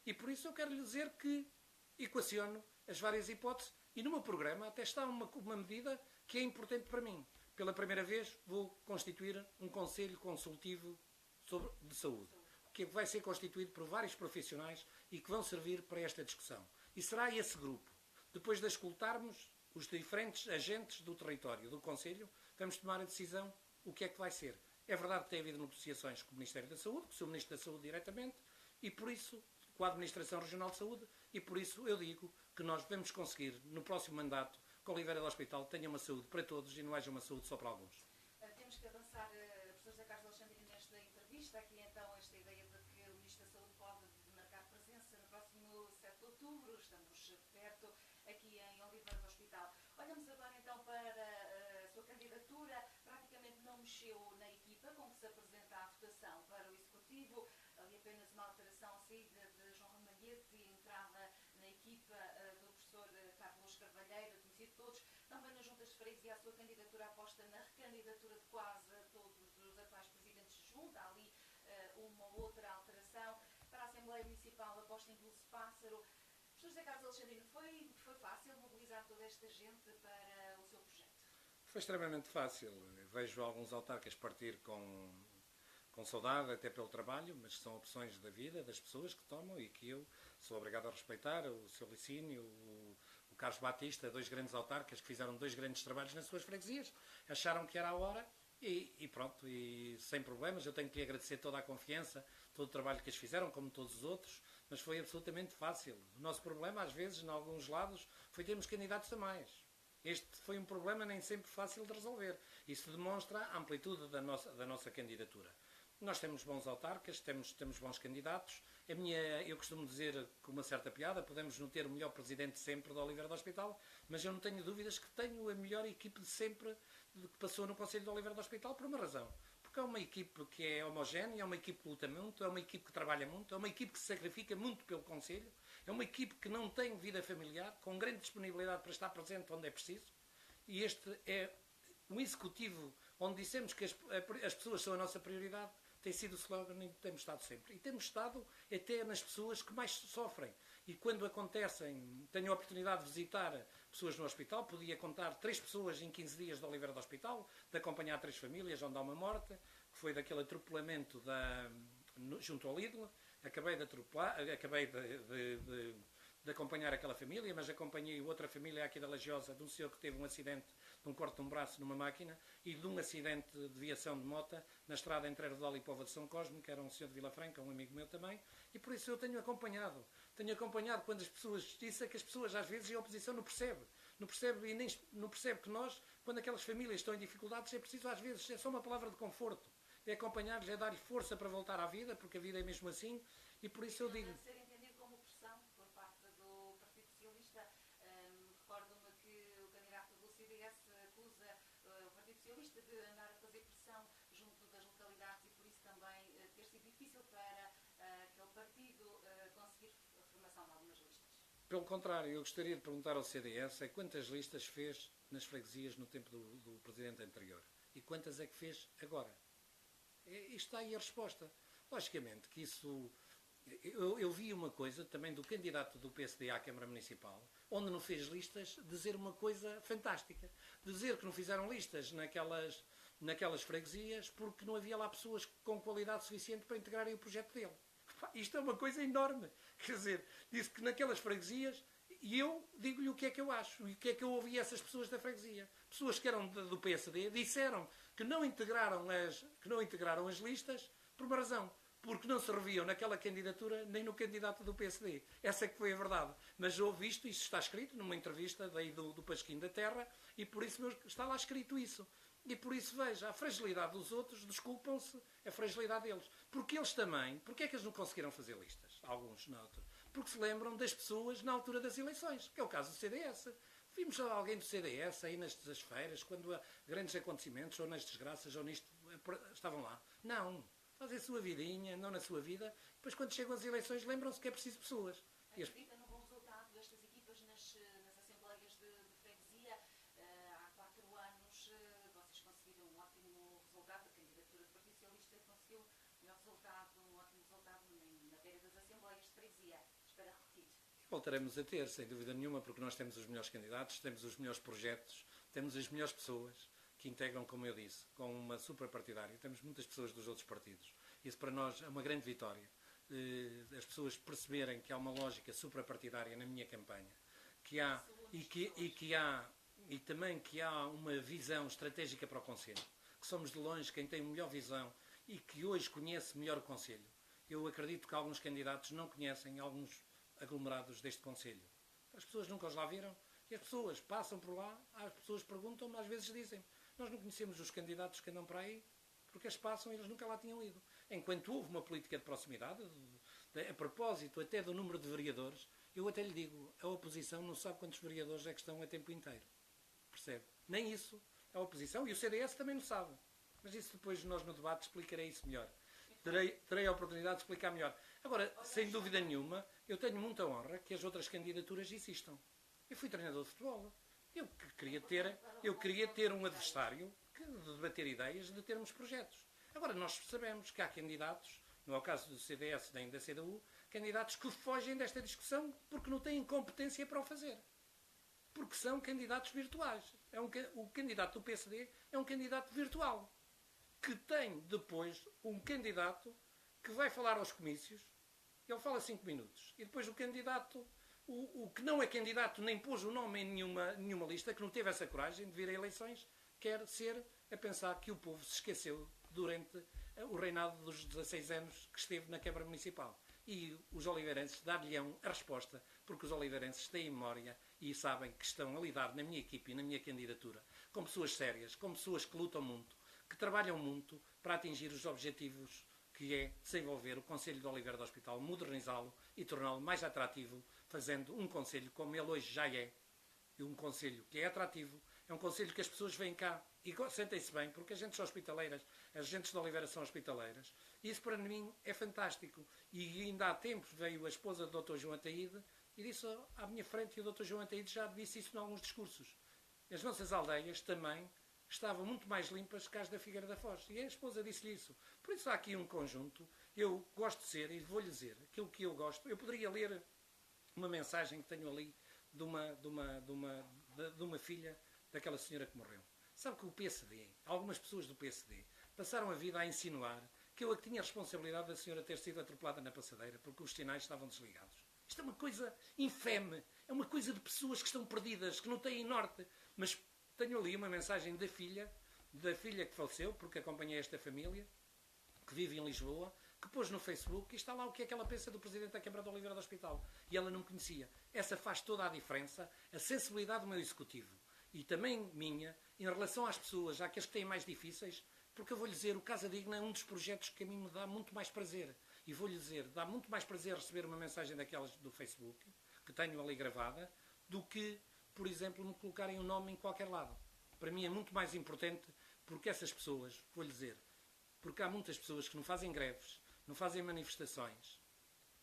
E por isso eu quero lhe dizer que equaciono as várias hipóteses e no meu programa até está uma medida que é importante para mim. Pela primeira vez vou constituir um Conselho Consultivo de Saúde, que vai ser constituído por vários profissionais e que vão servir para esta discussão. E será esse grupo, depois de escutarmos os diferentes agentes do território do Conselho, vamos tomar a decisão o que é que vai ser. É verdade que tem havido negociações com o Ministério da Saúde, com o Sr. Ministro da Saúde diretamente, e por isso, com a Administração Regional de Saúde, e por isso eu digo que nós devemos conseguir, no próximo mandato, que Oliveira do Hospital tenha uma saúde para todos e não haja uma saúde só para alguns. Temos que avançar, professor José Carlos Alexandrino, nesta entrevista, aqui então esta ideia de que o Ministro da Saúde pode marcar presença no próximo 7 de outubro, estamos perto, aqui em Oliveira do Hospital. Olhamos agora então para a sua candidatura, praticamente não mexeu na equipa com que se apresenta à votação para o Executivo, ali apenas uma alteração à saída de João Ramalhete e a entrada na equipa do professor Carlos Carvalheiro, conhecido todos, também nas juntas de freguesia a sua candidatura aposta na recandidatura de quase todos os atuais presidentes de junta, há ali uma outra alteração, para a Assembleia Municipal aposta em Dulce Pássaro. Professor José Carlos Alexandrino, foi fácil mobilizar toda esta gente para o seu projeto? Foi extremamente fácil. Vejo alguns autarcas partir com saudade, até pelo trabalho, mas são opções da vida, das pessoas que tomam e que eu sou obrigado a respeitar. O Sr. Licínio, o Carlos Batista, 2 grandes autarcas que fizeram 2 grandes trabalhos nas suas freguesias, acharam que era a hora e pronto, e sem problemas. Eu tenho que lhe agradecer toda a confiança, todo o trabalho que eles fizeram, como todos os outros, mas foi absolutamente fácil. O nosso problema, às vezes, em alguns lados, foi termos candidatos a mais. Este foi um problema nem sempre fácil de resolver. Isso demonstra a amplitude da nossa candidatura. Nós temos bons autarcas, temos bons candidatos. Eu costumo dizer com uma certa piada, podemos não ter o melhor presidente sempre do Oliveira do Hospital, mas eu não tenho dúvidas que tenho a melhor equipe de sempre que passou no Conselho do Oliveira do Hospital por uma razão. Porque é uma equipe que é homogénea, é uma equipe que luta muito, é uma equipe que trabalha muito, é uma equipe que se sacrifica muito pelo Conselho, é uma equipe que não tem vida familiar, com grande disponibilidade para estar presente onde é preciso. E este é um executivo onde dissemos que as pessoas são a nossa prioridade, tem sido o slogan em que temos estado sempre. E temos estado até nas pessoas que mais sofrem. E quando acontecem, tenho a oportunidade de visitar pessoas no hospital, podia contar 3 pessoas em 15 dias de Oliveira do Hospital, de acompanhar 3 famílias onde há uma morte, que foi daquele atropelamento junto ao Lidl. Acabei de acompanhar aquela família, mas acompanhei outra família aqui da Lagiosa, de um senhor que teve um acidente de um corte de um braço numa máquina e de um acidente de viação de mota na estrada entre Erdal e Póvoa de São Cosme, que era um senhor de Vila Franca, um amigo meu também, e por isso eu tenho acompanhado quando as pessoas, isso é que as pessoas às vezes e a oposição não percebe e nem não percebe que nós, quando aquelas famílias estão em dificuldades, é preciso às vezes, é só uma palavra de conforto, é acompanhar-lhes, é dar-lhe força para voltar à vida, porque a vida é mesmo assim, e por isso eu digo... De andar a fazer pressão junto das localidades e por isso também ter sido difícil para aquele partido conseguir a formação de algumas listas? Pelo contrário, eu gostaria de perguntar ao CDS quantas listas fez nas freguesias no tempo do presidente anterior e quantas é que fez agora. Isto está aí a resposta. Logicamente que isso... Eu vi uma coisa também do candidato do PSD à Câmara Municipal, onde não fez listas, dizer uma coisa fantástica. Dizer que não fizeram listas naquelas freguesias porque não havia lá pessoas com qualidade suficiente para integrarem o projeto dele. Isto é uma coisa enorme. Quer dizer, disse que naquelas freguesias, e eu digo-lhe o que é que eu acho, e o que é que eu ouvi essas pessoas da freguesia. Pessoas que eram do PSD disseram que não integraram as listas por uma razão. Porque não se reviam naquela candidatura nem no candidato do PSD. Essa é que foi a verdade. Mas eu ouvi isto está escrito numa entrevista daí do Pasquim da Terra, e por isso está lá escrito isso. E por isso, veja, a fragilidade dos outros, desculpam-se a fragilidade deles. Porque eles também, porque é que eles não conseguiram fazer listas? Alguns, na altura. Porque se lembram das pessoas na altura das eleições, que é o caso do CDS. Vimos alguém do CDS aí nestas feiras, quando há grandes acontecimentos, ou nas desgraças, ou nisto, estavam lá. Não. Fazem a sua vidinha, andam na sua vida, depois quando chegam as eleições lembram-se que é preciso pessoas. Acredita no bom resultado destas equipas nas assembleias de freguesia? Há 4 anos vocês conseguiram um ótimo resultado, a candidatura do Partido Socialista conseguiu um ótimo resultado na matéria das assembleias de freguesia. Espera repetir. Voltaremos a ter, sem dúvida nenhuma, porque nós temos os melhores candidatos, temos os melhores projetos, temos as melhores pessoas que integram, como eu disse, com uma suprapartidária. Temos muitas pessoas dos outros partidos. Isso para nós é uma grande vitória. As pessoas perceberem que há uma lógica suprapartidária na minha campanha, e também que há uma visão estratégica para o Conselho, que somos de longe quem tem a melhor visão e que hoje conhece melhor o Conselho. Eu acredito que alguns candidatos não conhecem alguns aglomerados deste Conselho. As pessoas nunca os lá viram e as pessoas passam por lá, as pessoas perguntam-me, às vezes dizem: nós não conhecemos os candidatos que andam para aí, porque eles passam e eles nunca lá tinham ido. Enquanto houve uma política de proximidade, a propósito até do número de vereadores, eu até lhe digo, a oposição não sabe quantos vereadores é que estão a tempo inteiro. Percebe? Nem isso. A oposição e o CDS também não sabe. Mas isso depois nós no debate explicarei isso melhor. Terei a oportunidade de explicar melhor. Agora, sem dúvida nenhuma, eu tenho muita honra que as outras candidaturas existam. Eu fui treinador de futebol. Eu queria ter um adversário de debater ideias, de termos projetos. Agora, nós sabemos que há candidatos, não é o caso do CDS nem da CDU, candidatos que fogem desta discussão porque não têm competência para o fazer. Porque são candidatos virtuais. O candidato do PSD é um candidato virtual, que tem depois um candidato que vai falar aos comícios, ele fala 5 minutos, e depois o o que não é candidato nem pôs o nome em nenhuma lista, que não teve essa coragem de vir a eleições, quer ser a pensar que o povo se esqueceu durante o reinado dos 16 anos que esteve na Câmara Municipal. E os oliveirenses dar-lhe-ão a resposta, porque os oliveirenses têm memória e sabem que estão a lidar na minha equipe e na minha candidatura com pessoas sérias, com pessoas que lutam muito, que trabalham muito para atingir os objetivos que é desenvolver o Concelho de Oliveira do Hospital, modernizá-lo e torná-lo mais atrativo, fazendo um concelho como ele hoje já é. E um concelho que é atrativo, é um concelho que as pessoas vêm cá e sentem-se bem, porque as gentes são hospitaleiras, as gentes de Oliveira são hospitaleiras. E isso para mim é fantástico. E ainda há tempos veio a esposa do Dr. João Ataíde e disse à minha frente, e o Dr. João Ataíde já disse isso em alguns discursos. As nossas aldeias também estavam muito mais limpas que as da Figueira da Foz. E a esposa disse-lhe isso. Por isso há aqui um conjunto. Eu gosto de ser, e vou-lhe dizer, aquilo que eu gosto. Eu poderia ler uma mensagem que tenho ali de uma filha daquela senhora que morreu. Sabe que o PSD, algumas pessoas do PSD, passaram a vida a insinuar que eu é que tinha a responsabilidade da senhora ter sido atropelada na passadeira porque os sinais estavam desligados. Isto é uma coisa infame. É uma coisa de pessoas que estão perdidas, que não têm norte. Mas tenho ali uma mensagem da filha que faleceu, porque acompanhei esta família, que vive em Lisboa, que pôs no Facebook e está lá o que é que ela pensa do Presidente da Câmara de Oliveira do Hospital. E ela não conhecia. Essa faz toda a diferença, a sensibilidade do meu Executivo. E também minha, em relação às pessoas, àqueles que têm mais difíceis, porque eu vou-lhe dizer, o Casa Digna é um dos projetos que a mim me dá muito mais prazer. E vou-lhe dizer, dá muito mais prazer receber uma mensagem daquelas do Facebook, que tenho ali gravada, do que, por exemplo, me colocarem um nome em qualquer lado. Para mim é muito mais importante, porque essas pessoas, vou-lhe dizer, porque há muitas pessoas que não fazem greves, não fazem manifestações,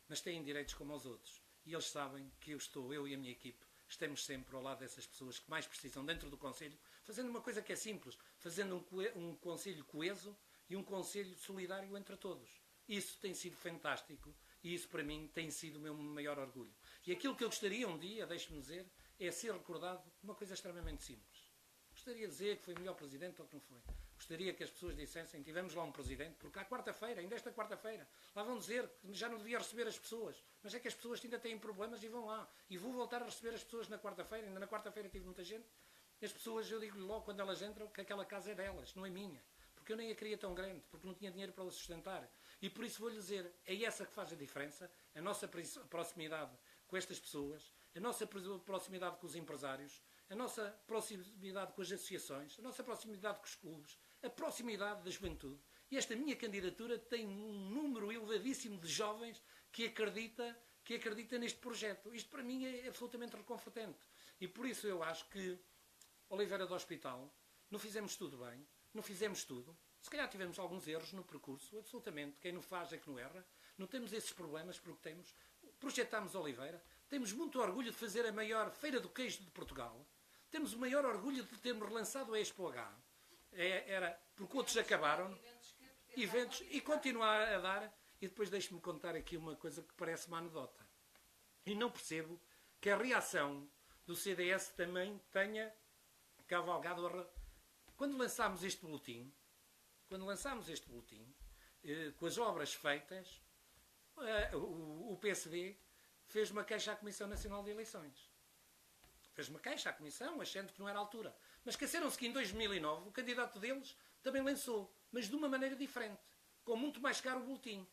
mas têm direitos como os outros. E eles sabem que eu e a minha equipe, estamos sempre ao lado dessas pessoas que mais precisam dentro do Conselho, fazendo uma coisa que é simples, fazendo um Conselho coeso e um Conselho solidário entre todos. Isso tem sido fantástico e isso para mim tem sido o meu maior orgulho. E aquilo que eu gostaria um dia, deixe-me dizer, é ser recordado de uma coisa extremamente simples. Gostaria de dizer que foi o melhor presidente ou que não foi. Gostaria que as pessoas dissessem, tivemos lá um presidente, porque à quarta-feira, ainda esta quarta-feira, lá vão dizer que já não devia receber as pessoas, mas é que as pessoas ainda têm problemas e vão lá. E vou voltar a receber as pessoas na quarta-feira, ainda na quarta-feira tive muita gente. As pessoas, eu digo-lhe logo quando elas entram que aquela casa é delas, não é minha. Porque eu nem a queria tão grande, porque não tinha dinheiro para a sustentar. E por isso vou-lhe dizer, é essa que faz a diferença, a nossa proximidade com estas pessoas, a nossa proximidade com os empresários, a nossa proximidade com as associações, a nossa proximidade com os clubes, a proximidade da juventude. E esta minha candidatura tem um número elevadíssimo de jovens que acredita neste projeto. Isto para mim é absolutamente reconfortante. E por isso eu acho que Oliveira do Hospital, não fizemos tudo bem, não fizemos tudo. Se calhar tivemos alguns erros no percurso, absolutamente. Quem não faz é que não erra. Não temos esses problemas porque temos. Projetámos Oliveira. Temos muito orgulho de fazer a maior feira do queijo de Portugal. Temos o maior orgulho de termos relançado a Expo H. Era porque outros acabaram. Eventos e continuar a dar. E depois deixe-me contar aqui uma coisa que parece uma anedota. E não percebo que a reação do CDS também tenha cavalgado a... Quando lançámos este boletim, com as obras feitas, o PSD fez uma queixa à Comissão Nacional de Eleições. Fez uma queixa à Comissão, achando que não era a altura. Mas esqueceram-se que em 2009 o candidato deles também lançou, mas de uma maneira diferente, com muito mais caro o boletim.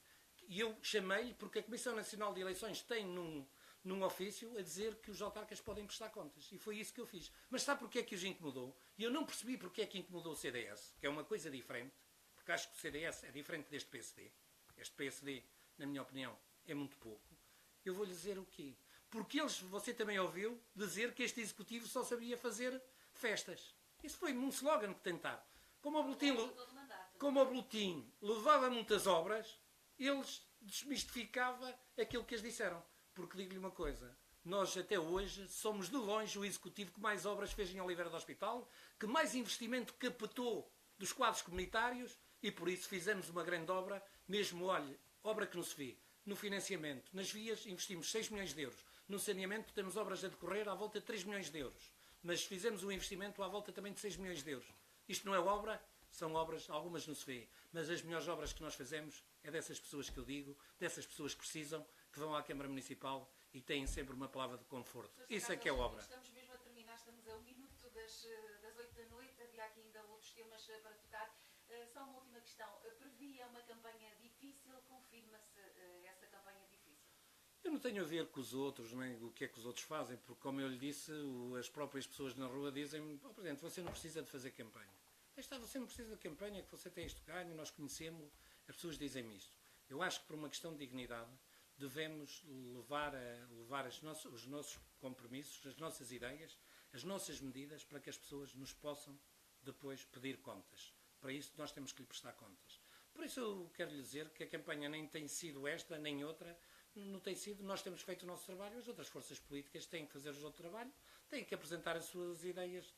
E eu chamei-lhe porque a Comissão Nacional de Eleições tem num ofício a dizer que os autarcas podem prestar contas. E foi isso que eu fiz. Mas sabe porquê é que os incomodou? E eu não percebi porque é que incomodou o CDS, que é uma coisa diferente, porque acho que o CDS é diferente deste PSD. Este PSD, na minha opinião, é muito pouco. Eu vou-lhe dizer o quê? Porque você também ouviu dizer que este Executivo só sabia fazer festas. Isso foi um slogan que tentaram. Como o boletim levava muitas obras, eles desmistificavam aquilo que eles disseram. Porque digo-lhe uma coisa, nós até hoje somos de longe o Executivo que mais obras fez em Oliveira do Hospital, que mais investimento captou dos quadros comunitários e por isso fizemos uma grande obra, mesmo, olhe, obra que não se vê. No financiamento, nas vias, investimos 6 milhões de euros. No saneamento, temos obras a decorrer à volta de 3 milhões de euros. Mas fizemos um investimento à volta também de 6 milhões de euros. Isto não é obra? São obras, algumas não se vê. Mas as melhores obras que nós fazemos é dessas pessoas que eu digo, dessas pessoas que precisam, que vão à Câmara Municipal e têm sempre uma palavra de conforto. Professor Isso é José que é Carlos obra. Alexandrino, estamos mesmo a terminar, estamos a 1 minuto das 8 da noite, havia aqui ainda outros temas para tocar. Só uma última questão. Previa uma campanha difícil? Confirma-se essa campanha difícil? Eu não tenho a ver com os outros, nem o que é que os outros fazem, porque, como eu lhe disse, as próprias pessoas na rua dizem-me: oh, Presidente, você não precisa de fazer campanha. Aí está, você não precisa de campanha, que você tem isto ganho, nós conhecemos, as pessoas dizem-me isto. Eu acho que, por uma questão de dignidade, devemos levar os nossos compromissos, as nossas ideias, as nossas medidas, para que as pessoas nos possam depois pedir contas. Para isso, nós temos que lhe prestar contas. Por isso, eu quero lhe dizer que a campanha nem tem sido esta, nem outra. Não tem sido, nós temos feito o nosso trabalho, as outras forças políticas têm que fazer o outro trabalho, têm que apresentar as suas ideias,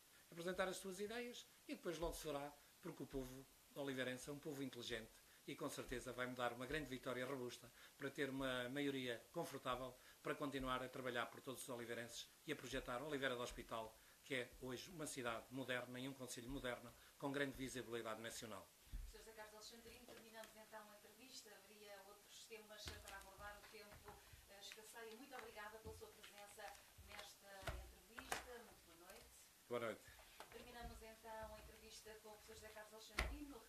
e depois logo se verá, porque o povo oliveirense é um povo inteligente e com certeza vai-me dar uma grande vitória robusta para ter uma maioria confortável para continuar a trabalhar por todos os oliveirenses e a projetar Oliveira do Hospital, que é hoje uma cidade moderna e um concelho moderno com grande visibilidade nacional. Sr. José Carlos Alexandrino, terminamos então a entrevista. Haveria outros temas para abordar, o tempo escasseia. Muito obrigada pela sua presença nesta entrevista. Muito boa noite. Boa noite. Terminamos então a entrevista com o Sr. José Carlos Alexandrino.